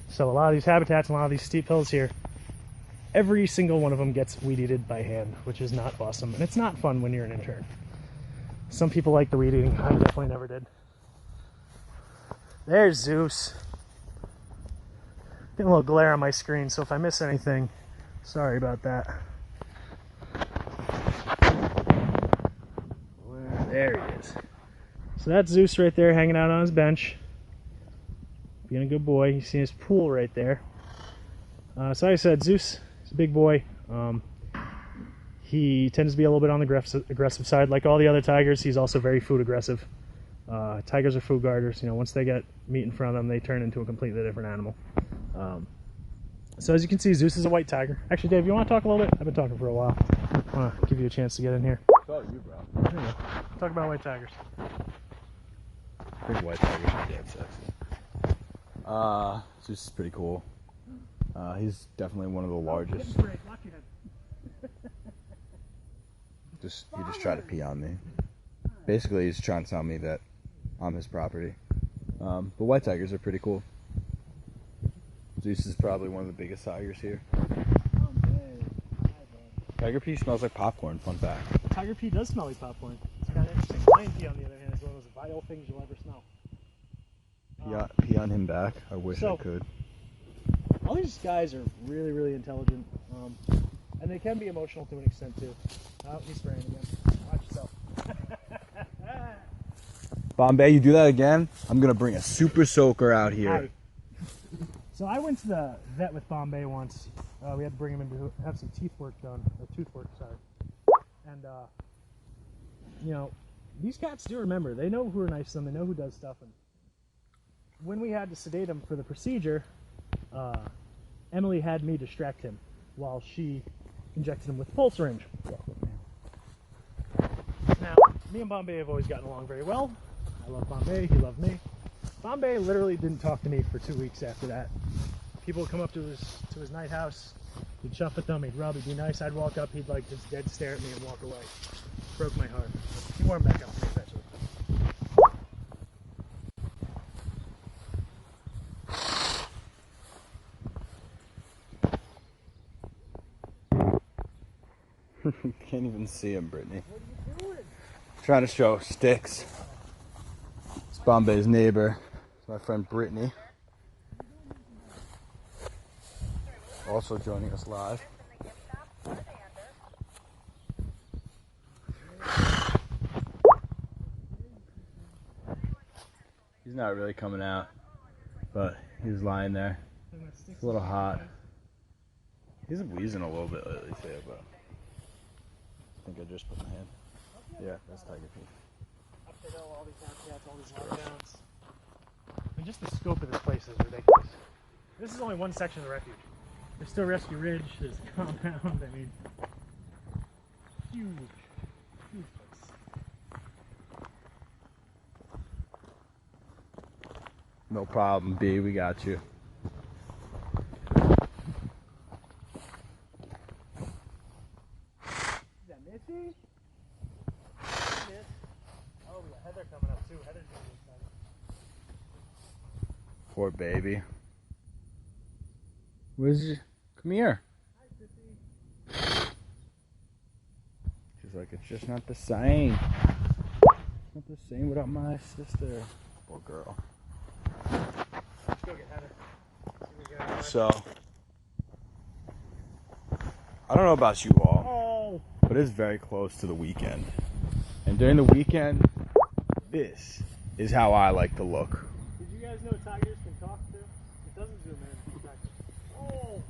So a lot of these habitats and a lot of these steep hills here, every single one of them gets weed eated by hand, which is not awesome. And it's not fun when you're an intern. Some people like the weed eating. I definitely never did. There's Zeus. Getting a little glare on my screen, so if I miss anything, sorry about that. There he is. So that's Zeus right there hanging out on his bench. Being a good boy. You see his pool right there. So like I said, Zeus is a big boy. He tends to be a little bit on the aggressive side. Like all the other tigers, he's also very food aggressive. Tigers are food guarders. You know, once they get meat in front of them, they turn into a completely different animal. So as you can see, Zeus is a white tiger. Actually, Dave, you want to talk a little bit? I've been talking for a while. I want to give you a chance to get in here. It's all you, bro. There you go. Talk about white tigers. I think white tigers are dead sexy. Zeus is pretty cool. He's definitely one of the largest. He just tried to pee on me. Basically, he's trying to tell me that I'm his property. But white tigers are pretty cool. Zeus is probably one of the biggest tigers here. Tiger pee smells like popcorn, fun fact. Tiger pee does smell like popcorn. It's kind of interesting. Lion pee, on the other hand, is one of those vile things you'll ever smell. Pee on him back? I wish I could. All these guys are really, really intelligent. And they can be emotional to an extent, too. Oh, he's spraying again. Watch yourself. Bombay, you do that again, I'm going to bring a super soaker out here. Hi. So I went to the vet with Bombay once. We had to bring him in to have some teeth work done. Or tooth work, sorry. And, you know, these cats do remember. They know who are nice to them. They know who does stuff. And when we had to sedate him for the procedure, Emily had me distract him while she injected him with a pulse syringe. Now, me and Bombay have always gotten along very well. I love Bombay. He loved me. Bombay literally didn't talk to me for 2 weeks after that. People would come up to his night house. He'd chuff at them. He'd rub. He'd be nice. I'd walk up. He'd like just dead stare at me and walk away. Broke my heart. He warmed back up to me eventually. Can't even see him, Brittany. What are you doing? Trying to show Sticks. It's Bombay's neighbor. It's my friend Brittany. Also joining us live. He's not really coming out, but he's lying there. It's a little hot. He's wheezing a little bit lately too, but I think I just put my hand. Yeah, that's tiger feet. Up the hill, all these cats, all these lockdowns. And just the scope of this place is ridiculous. This is only one section of the refuge. There's still Rescue Ridge, there's the compound, I mean, huge, huge place. No problem, B. We got you. Is that Missy? Miss. Oh, we got Heather coming up too. Heather's gonna be excited. Poor baby. Where's you? Come here. Hi, Sissy. She's like, it's just not the same. It's not the same without my sister. Poor girl. Let's go get Heather. See if we get her. So, I don't know about you all, Oh! but it's very close to the weekend. And during the weekend, this is how I like to look. Did you guys know tigers can talk too? It doesn't zoom in. In fact, oh!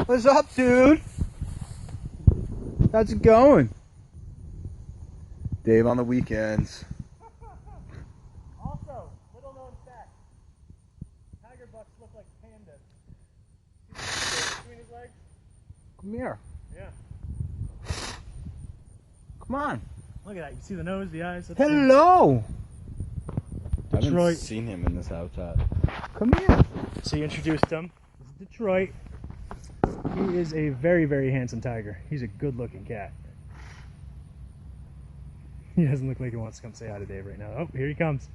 What's up, dude? How's it going? Dave on the weekends. Also, little known fact, tiger bucks look like pandas. See the space between his legs? Come here. Yeah. Come on. Look at that. You see the nose, the eyes? That's Hello. I Detroit. haven't seen him in this habitat. Come here. So you introduced him. This is Detroit. He is a very, very handsome tiger. He's a good-looking cat. He doesn't look like he wants to come say hi to Dave right now. Oh, here he comes.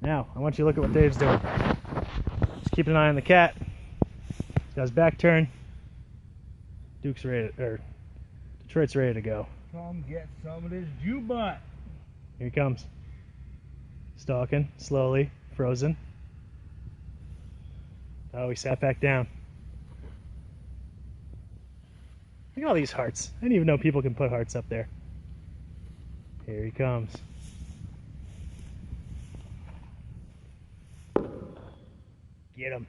Now, I want you to look at what Dave's doing. Just keep an eye on the cat. He's got his back turned. Detroit's ready to go. Come get some of this Jew butt. Here he comes. Stalking, slowly, frozen. Oh, he sat back down. Look at all these hearts. I didn't even know people can put hearts up there. Here he comes. Get him.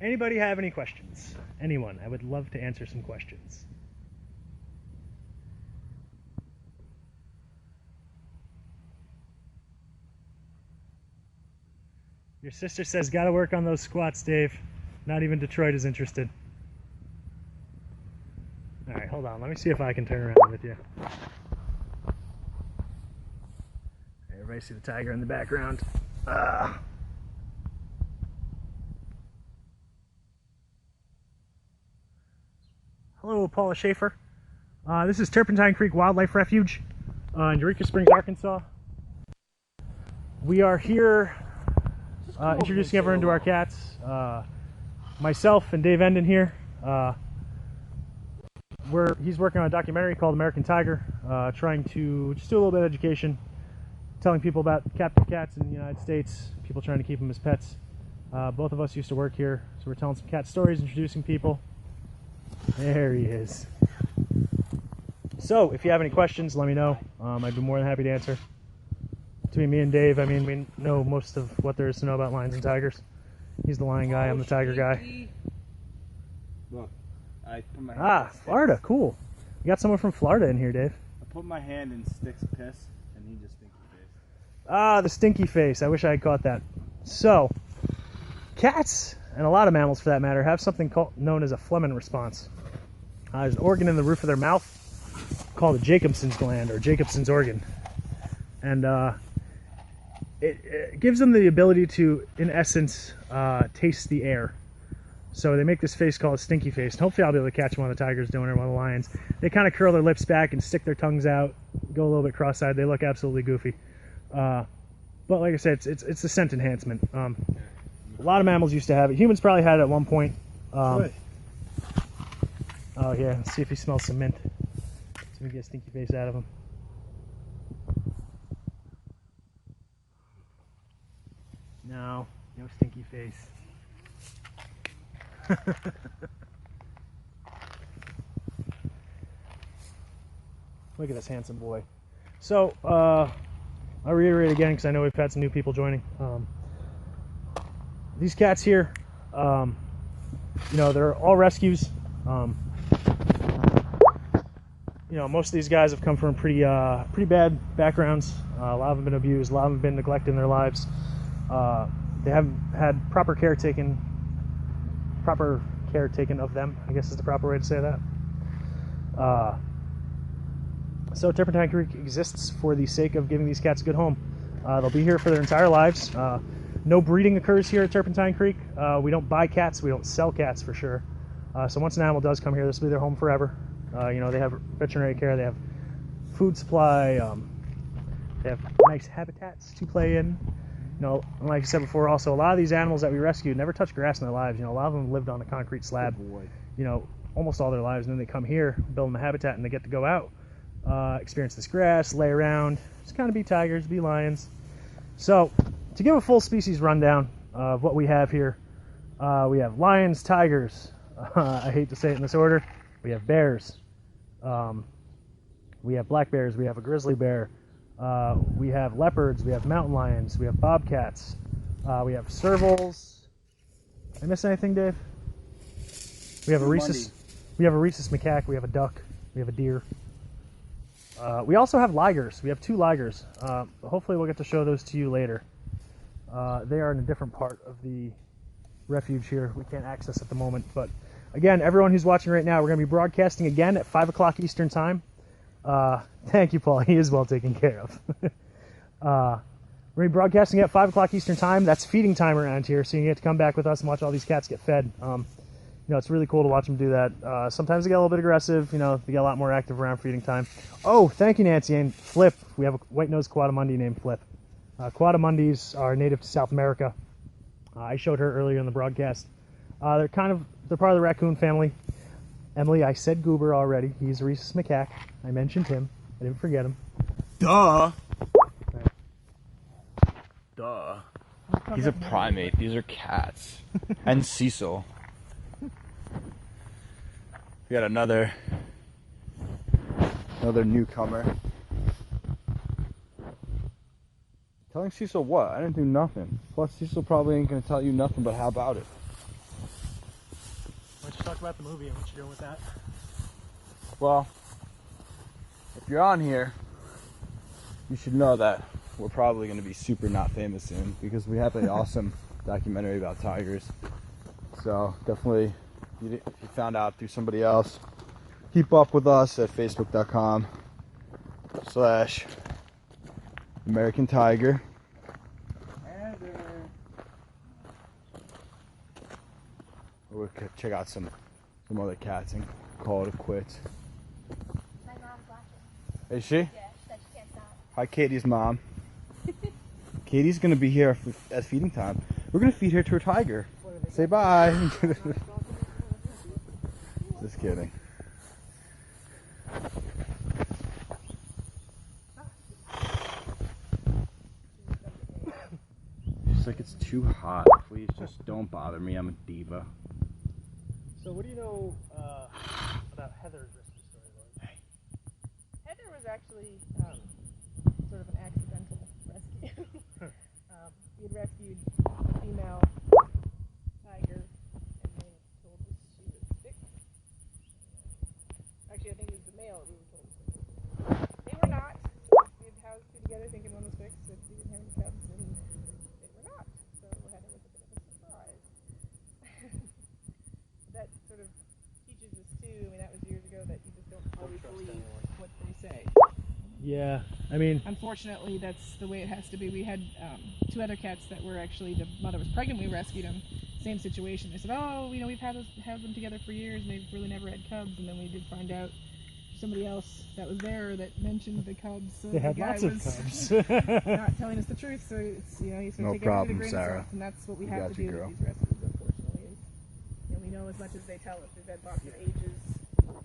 Anybody have any questions? Anyone? I would love to answer some questions. Your sister says, gotta work on those squats, Dave. Not even Detroit is interested. Alright, hold on. Let me see if I can turn around with you. Everybody see the tiger in the background. Hello, Paula Schaefer. This is Turpentine Creek Wildlife Refuge in Eureka Springs, Arkansas. We are here introducing everyone to our cats. Myself and Dave Enden here. He's working on a documentary called American Tiger, trying to just do a little bit of education, telling people about captive cats in the United States, people trying to keep them as pets. Both of us used to work here, so we're telling some cat stories, introducing people. There he is. So, if you have any questions, let me know. I'd be more than happy to answer. Between me and Dave, I mean, we know most of what there is to know about lions and tigers. He's the lion guy, I'm the tiger guy. Look, I put my hand in Florida, cool. We got someone from Florida in here, Dave. I put my hand in Stick's piss, and he just stinky face. The stinky face. I wish I had caught that. So, cats, and a lot of mammals for that matter, have something known as a phlegm response. There's an organ in the roof of their mouth called the Jacobson's gland, or Jacobson's organ. And it gives them the ability to, in essence, taste the air. So they make this face called a stinky face. And hopefully I'll be able to catch one of the tigers doing it, one of the lions. They kind of curl their lips back and stick their tongues out, go a little bit cross-eyed. They look absolutely goofy. But like I said, it's a scent enhancement. A lot of mammals used to have it. Humans probably had it at one point. Oh yeah, let's see if he smells some mint. So we get a stinky face out of him. No stinky face. Look at this handsome boy. So, I'll reiterate again because I know we've had some new people joining. These cats here, you know, they're all rescues. You know, most of these guys have come from pretty bad backgrounds. A lot of them have been abused. A lot of them have been neglected in their lives. They haven't had proper care taken of them, I guess is the proper way to say that. So Turpentine Creek exists for the sake of giving these cats a good home. They'll be here for their entire lives. No breeding occurs here at Turpentine Creek. We don't buy cats. We don't sell cats for sure. So once an animal does come here, this will be their home forever. You know, they have veterinary care. They have food supply. They have nice habitats to play in. You know, and like I said before, also a lot of these animals that we rescued never touched grass in their lives. You know, a lot of them lived on a concrete slab. You know, almost all their lives, and then they come here, build them a habitat, and they get to go out, experience this grass, lay around, just kind of be tigers, be lions. So, to give a full species rundown of what we have here, we have lions, tigers. I hate to say it in this order. We have bears. We have black bears. We have a grizzly bear. We have leopards. We have mountain lions. We have bobcats. We have servals. Did I miss anything, Dave? We have a rhesus. We have a rhesus macaque. We have a duck. We have a deer. We also have ligers. We have 2 ligers. Hopefully we'll get to show those to you later. They are in a different part of the refuge here. We can't access at the moment. But again, everyone who's watching right now, we're going to be broadcasting again at 5 o'clock Eastern Time. Thank you, Paul. He is well taken care of. We're going to be broadcasting at 5 o'clock Eastern Time. That's feeding time around here, so you get to come back with us and watch all these cats get fed. You know, it's really cool to watch them do that. Sometimes they get a little bit aggressive. You know, they get a lot more active around feeding time. Oh, thank you, Nancy. And Flip. We have a white-nosed Quadamundi named Flip. Quadamundis are native to South America. I showed her earlier in the broadcast. They're part of the raccoon family. Emily, I said Goober already. He's a rhesus macaque. I mentioned him. I didn't forget him. Duh. Right. Duh. He's a primate. These are cats. And Cecil. We got another newcomer. Telling Cecil what? I didn't do nothing. Plus, Cecil probably ain't gonna tell you nothing, but how about it? Why don't you talk about the movie and what you're doing with that? Well, if you're on here, you should know that we're probably going to be super not famous soon because we have an awesome documentary about tigers. So definitely, if you found out through somebody else, keep up with us at facebook.com/American Tiger. We'll check out some other cats and call it a quits. My mom's watching. Is she? Yeah, she said she can't stop. Hi, Katie's mom. Katie's gonna be here at feeding time. We're gonna feed her to a tiger. Say bye. Just kidding. She's like, it's too hot. Please just don't bother me. I'm a diva. So what do you know about Heather's rescue story, Lauren? Heather was actually sort of an accidental rescue. We had rescued a female tiger, and they told us she was sick. Actually, I think it was the male that we were told was sick. They were not. We had housed two together thinking one was fixed, that we didn't have any cubs, and they were not. So Heather was a bit of a surprise. That sort of teaches us too, I mean that was years ago, that you just don't always believe what they say. Yeah, I mean, Unfortunately, that's the way it has to be. We had 2 other cats that were actually, the mother was pregnant, we rescued them, same situation. They said, oh, you know, we've had them together for years and they've really never had cubs, and then we did find out somebody else that was there that mentioned the cubs. So they had the guy lots of was cubs. not telling us the truth, so it's, you know, you sort No of take everything with a problem, grain Sarah. of salt, and that's what we We have got to you, do girl. with these rescues, unfortunately. Is, you know, we know as much as they tell us. We've had lots of ages,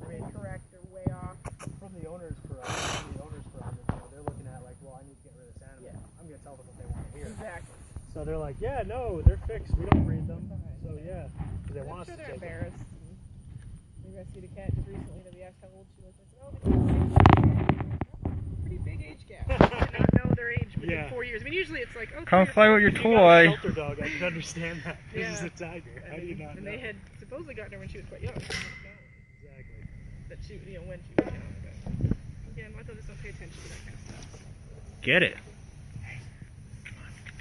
they're incorrect, they're way off. From the owner's prerogative, you know, they're looking at like, well, I need to get rid of this animal. Yeah. I'm going to tell them what they want to hear. Exactly. So they're like, yeah, no, they're fixed. We don't breed them. So yeah, because they I'm want us sure to they're take them. embarrassed. we rescued a cat just recently that we asked how old she was. I said, oh, it's pretty big age gap. I did not know their age within 4 years. I mean, usually it's like, oh, Come play with your If you got a toy. shelter dog, I can understand that. This Yeah. is a tiger. How do you not and know? they had supposedly gotten her when she was quite young. Exactly. That she, you know, when she was young. But again, Martha just don't pay attention to that kind of stuff. Get it.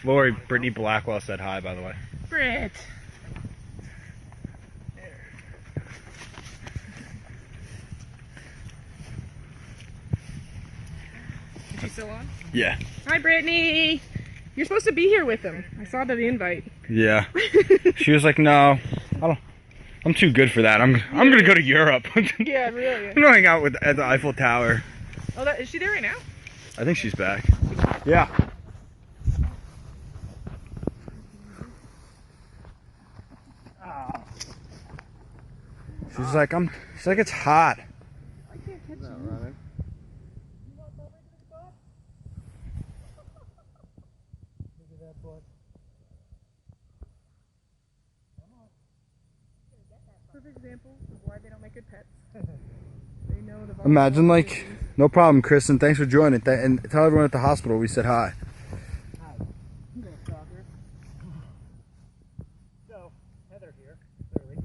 Lori, Brittany Blackwell said hi, by the way. Britt. Is she still on? Yeah. Hi, Brittany. You're supposed to be here with them. I saw the invite. Yeah. She was like, no, I'm too good for that. I'm gonna go to Europe. Yeah, really. I'm going out at the Eiffel Tower. Oh, is she there right now? I think she's back. Yeah. She's like, it's hot. I can't catch you. Running. Look at that butt. Perfect example of why they don't make good pets. They know the Imagine like, no problem, Kristen. Thanks for joining. And tell everyone at the hospital we said hi. So, Heather here, clearly.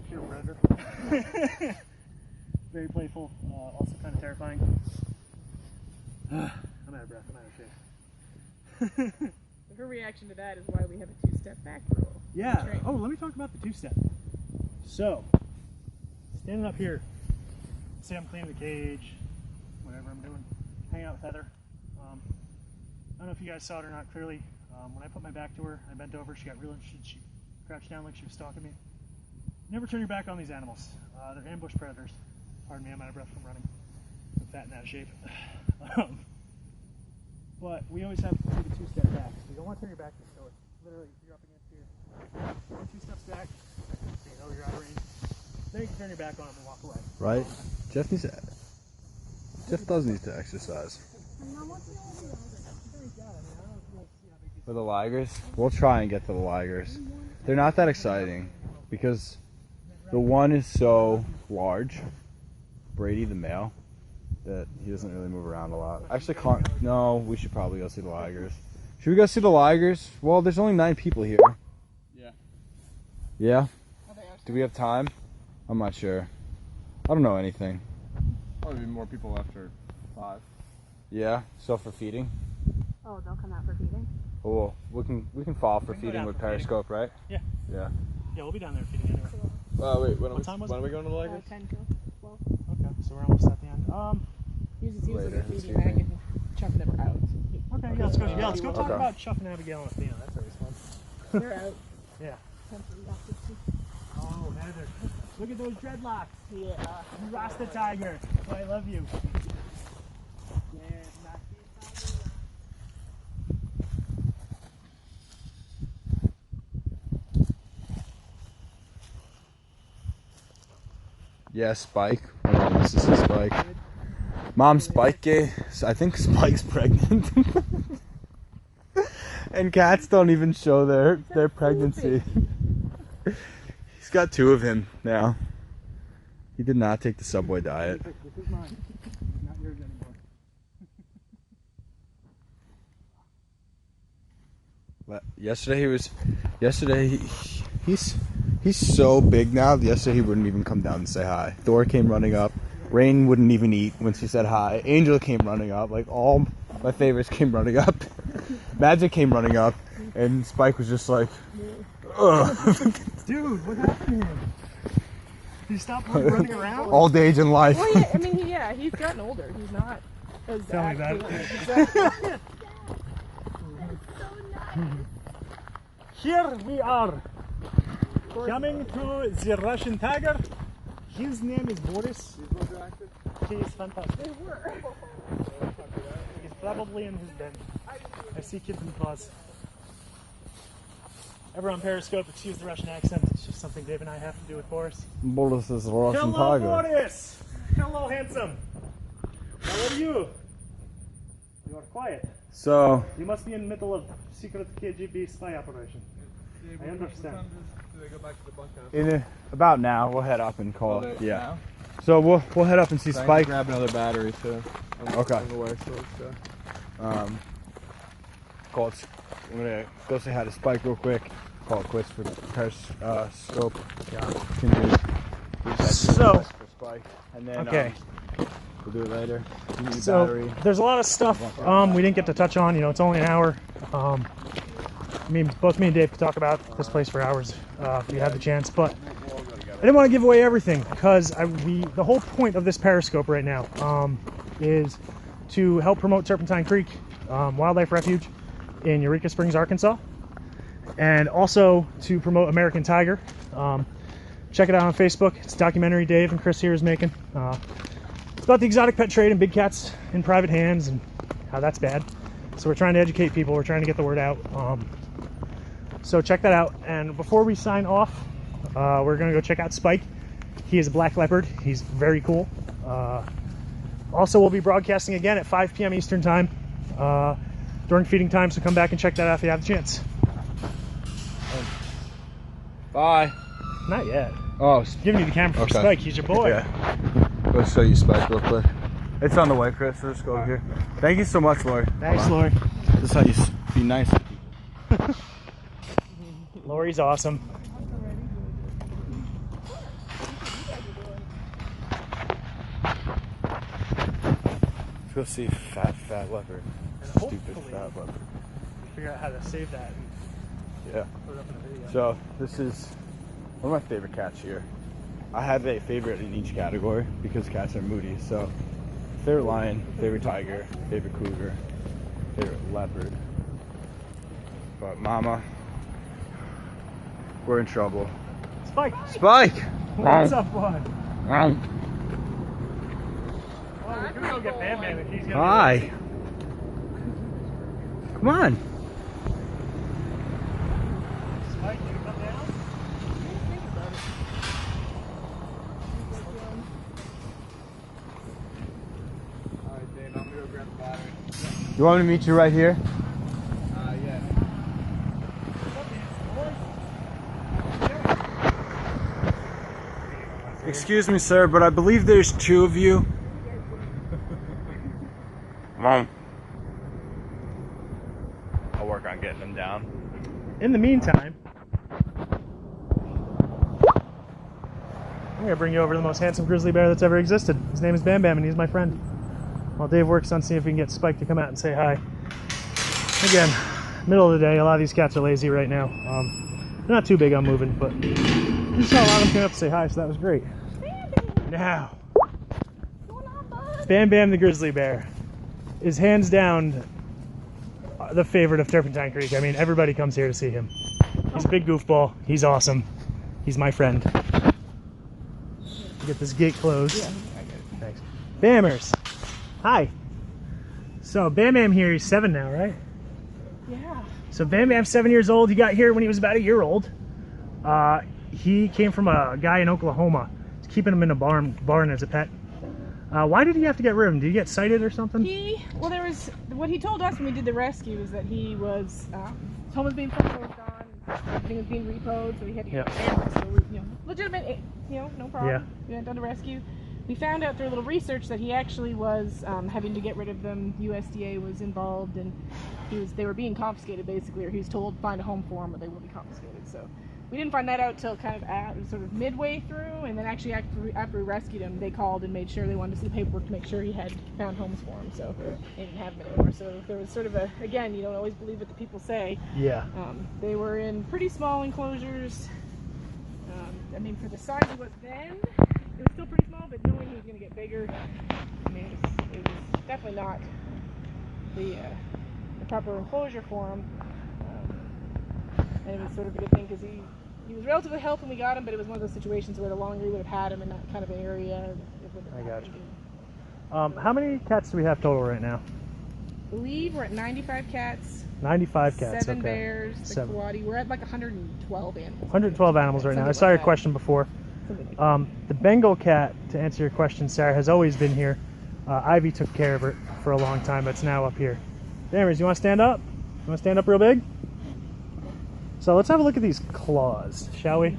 Pure predator. Very playful, also kind of terrifying. I'm out of breath, I'm out of shape. Her reaction to that is why we have a two-step back rule. Yeah. Oh, let me talk about the two-step. So, standing up here, say I'm cleaning the cage, whatever I'm doing, hanging out with Heather. I don't know if you guys saw it or not clearly. When I put my back to her, I bent over, she got real interested, she crouched down like she was stalking me. Never turn your back on these animals. They're ambush predators. Pardon me, I'm out of breath from running. I'm fat and out of shape. But we always have to take a two-step back. So you don't want to turn your back to the door. Literally, you're up against here. 2 steps back, so you know you're out of range. Then you can turn your back on them and walk away. Right? Jeff does need to exercise. For the ligers? We'll try and get to the ligers. They're not that exciting because the one is so large, Brady the male, that he doesn't really move around a lot. Actually, no, we should probably go see the ligers. Should we go see the ligers? Well, there's only 9 people here. Yeah. Yeah? Do we have time? I'm not sure. I don't know anything. Probably more people after 5. Yeah? So for feeding? Oh, they'll come out for feeding? Oh, we can fall for We can go feeding down with for feeding. Periscope, right? Yeah. Yeah. Yeah, we'll be down there feeding anyway. Wait, What time was when it? are we going to the Lakers? 10 till 12. Okay, so we're almost at the end. Usually seems like Later, a feeding bag and Chuck never out. Okay, yeah, let's go. Yeah, let's go talk Okay. about Chuff and Abigail and Athena. That's always fun. They're out. Yeah. Potentially after 2. Oh, Heather, look at those dreadlocks. Yeah. You Rasta tiger. Oh, I love you. Yeah, Spike. Oh, this is Spike. Mom, Spike I think Spike's pregnant. And cats don't even show their pregnancy. He's got 2 of him now. He did not take the Subway diet. This is mine. It's not yours anymore. He's so big now. Yesterday he wouldn't even come down and say hi. Thor came running up. Rain wouldn't even eat when she said hi. Angel came running up. Like all my favorites came running up. Magic came running up, and Spike was just like, ugh. Dude, what happened to him? Did he stop running around? All age in life. Well, yeah, I mean, he's gotten older. He's not as Tell me about active. it. Here we are, coming to the Russian tiger. His name is Boris. He is fantastic. He's probably in his den. I see kids in claws. Everyone on Periscope, excuse the Russian accent. It's just something Dave and I have to do with Boris. Boris is a Russian Hello, tiger. Boris! Hello, handsome. How are you? You are quiet. So, You must be in the middle of secret KGB spy operation. I understand. they go back to the bunkhouse? About now, we'll head up and call Oh, it. they- Yeah. now? So we'll head up and see I can Spike. grab another battery too. Okay. On the way, so let's go. I'm gonna go say hi to Spike real quick. Call it quits for Periscope. Can do So- for Spike, and then Okay. we'll do it later. You need a So battery. there's a lot of stuff we didn't get to touch on. You know, it's only an hour. Both me and Dave could talk about this place for hours if we had the chance, but I didn't want to give away everything because the whole point of this Periscope right now is to help promote Turpentine Creek Wildlife Refuge in Eureka Springs, Arkansas, and also to promote American Tiger. Check it out on Facebook. It's a documentary Dave and Chris here is making. It's about the exotic pet trade and big cats in private hands and how that's bad. So we're trying to educate people. We're trying to get the word out. So check that out. And before we sign off, we're going to go check out Spike. He is a black leopard. He's very cool. Also, we'll be broadcasting again at 5 p.m. Eastern time during feeding time. So come back and check that out if you have the chance. Bye. Not yet. Oh, Giving you the camera for Okay. Spike. He's your boy. Yeah. Let's show you Spike real quick. It's on the way, Chris. So just go over here. Thank you so much, Lori. Thanks, Lori. This is how you be nice to people. Lori's awesome. Let's go see fat leopard. Stupid fat leopard. Figure out how to save that. Yeah. Put it up in a video. So this is one of my favorite cats here. I have a favorite in each category because cats are moody. So favorite lion, favorite tiger, favorite cougar, favorite leopard. But mama, we're in trouble. Spike. Spike! What's up, bud? Hi. Oh, we can go get Bam Bam if he's gonna. Hi. Come on. Spike, you come down? Alright, Dave, I'm gonna go grab the battery. You want me to meet you right here? Yeah. Excuse me, sir, but I believe there's two of you. Mom. I'll work on getting them down. In the meantime, I'm gonna bring you over to the most handsome grizzly bear that's ever existed. His name is Bam Bam, and he's my friend. While Dave works on seeing if we can get Spike to come out and say hi. Again, middle of the day, a lot of these cats are lazy right now. They're not too big on moving, but you saw a lot of them come up to say hi, so that was great. Now, Bam Bam the grizzly bear is hands down the favorite of Turpentine Creek. I mean, everybody comes here to see him. He's a big goofball. He's awesome. He's my friend. Get this gate closed. Yeah. Thanks. Bammers. Hi. So Bam Bam here, he's 7 now, right? Yeah. So Bam Bam's 7 years old. He got here when he was about a year old. He came from a guy in Oklahoma. He's keeping him in a barn as a pet. Why did he have to get rid of him? Did he get sighted or something? Well, there was, what he told us when we did the rescue is that he was, his home was being foreclosed on, everything was being repoed, so he had to get animals. So, legitimate, no problem. Yeah. We went on to rescue. We found out through a little research that he actually was having to get rid of them. USDA was involved, and they were being confiscated basically, or he was told find a home for him or they will be confiscated. So we didn't find that out till kind of sort of midway through, and then actually after we rescued him, they called and made sure they wanted to see the paperwork to make sure he had found homes for him. So they didn't have him anymore. So there was sort of again, you don't always believe what the people say. Yeah. They were in pretty small enclosures. I mean, for the size he was then, it was still pretty small, but knowing he was going to get bigger, I mean, it was definitely not the proper enclosure for him. And it was sort of a good thing because he was relatively healthy when we got him, but it was one of those situations where the longer we would have had him in that kind of area, it would have I got happened. you. How many cats do we have total right now? I believe we're at 95 cats. 95 cats. 7 okay. bears, the 7. quad. We're at like 112 animals. 112 animals right now. I Something saw like your that. question before. Something like that. The Bengal cat, to answer your question, Sarah, has always been here. Ivy took care of it for a long time, but it's now up here. Dammers, you want to stand up? You want to stand up real big? So let's have a look at these claws, shall we?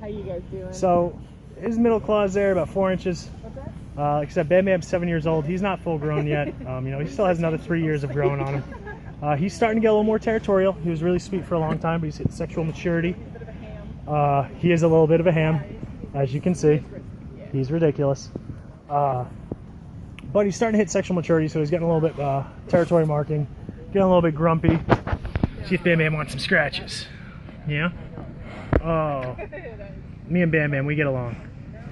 How you guys doing? So his middle claw's there, about 4 inches. What's that? Like I said, Bam Bam's 7 years old. He's not full grown yet. You know, he still has another 3 years of growing on him. He's starting to get a little more territorial. He was really sweet for a long time, but he's hit sexual maturity. He is a little bit of a ham, as you can see. He's ridiculous. But he's starting to hit sexual maturity, so he's getting a little bit territory marking, getting a little bit grumpy. See if Bam Bam wants some scratches. Yeah? Oh. Me and Bam Bam, we get along.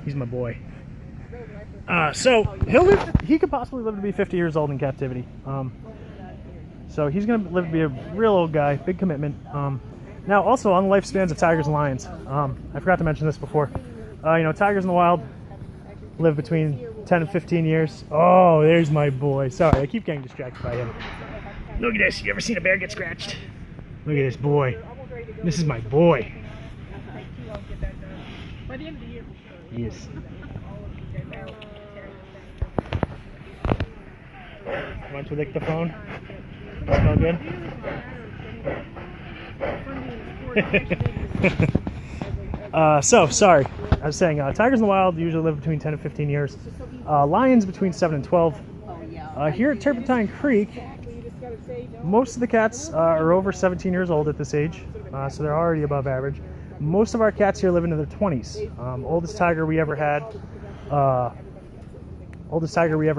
He's my boy. So he could possibly live to be 50 years old in captivity. So he's going to live to be a real old guy, big commitment. Now, also on the lifespans of tigers and lions, I forgot to mention this before. You know, tigers in the wild live between 10 and 15 years. Oh, there's my boy. Sorry, I keep getting distracted by him. Look at this. You ever seen a bear get scratched? Look at this boy. This is my boy. By the end of the year, Yes. Want to lick the phone? Smell good? Sorry. I was saying, tigers in the wild usually live between 10 and 15 years. Lions between 7 and 12. Here at Turpentine Creek, most of the cats are over 17 years old at this age, so they're already above average. Most of our cats here live into their 20s. Oldest tiger we ever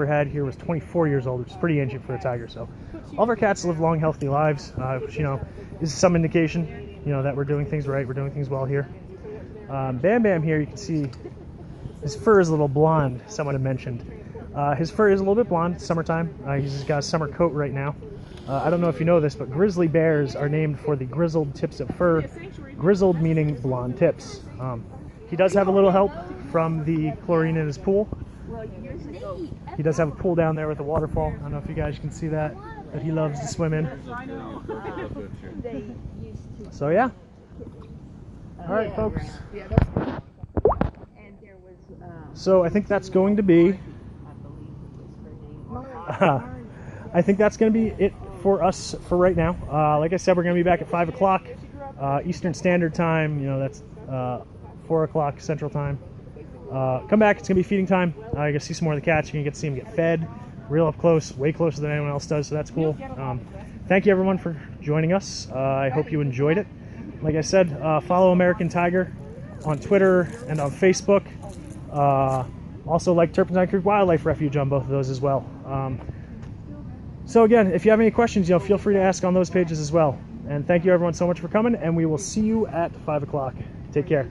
had here was 24 years old, which is pretty ancient for a tiger. So all of our cats live long, healthy lives, which, you know, is some indication, you know, that we're doing things right, we're doing things well here. Bam Bam here, you can see his fur is a little blonde, someone had mentioned. His fur is a little bit blonde, it's summertime. He's got a summer coat right now. I don't know if you know this, but grizzly bears are named for the grizzled tips of fur. Grizzled meaning blonde tips. He does have a little help from the chlorine in his pool. He does have a pool down there with a waterfall. I don't know if you guys can see that he loves to swim in. So yeah. All right, folks. So I think that's going to be it for us for right now. Like I said, we're going to be back at 5 o'clock Eastern Standard Time. You know, that's 4 o'clock Central Time. Come back. It's going to be feeding time. You're going to see some more of the cats. You're going to get to see them get fed real up close, way closer than anyone else does, so that's cool. Thank you, everyone, for joining us. I hope you enjoyed it. Like I said, follow American Tiger on Twitter and on Facebook. Also like Turpentine Creek Wildlife Refuge on both of those as well. So again, if you have any questions, you know, feel free to ask on those pages as well. And thank you everyone so much for coming, and we will see you at 5 o'clock. Take care.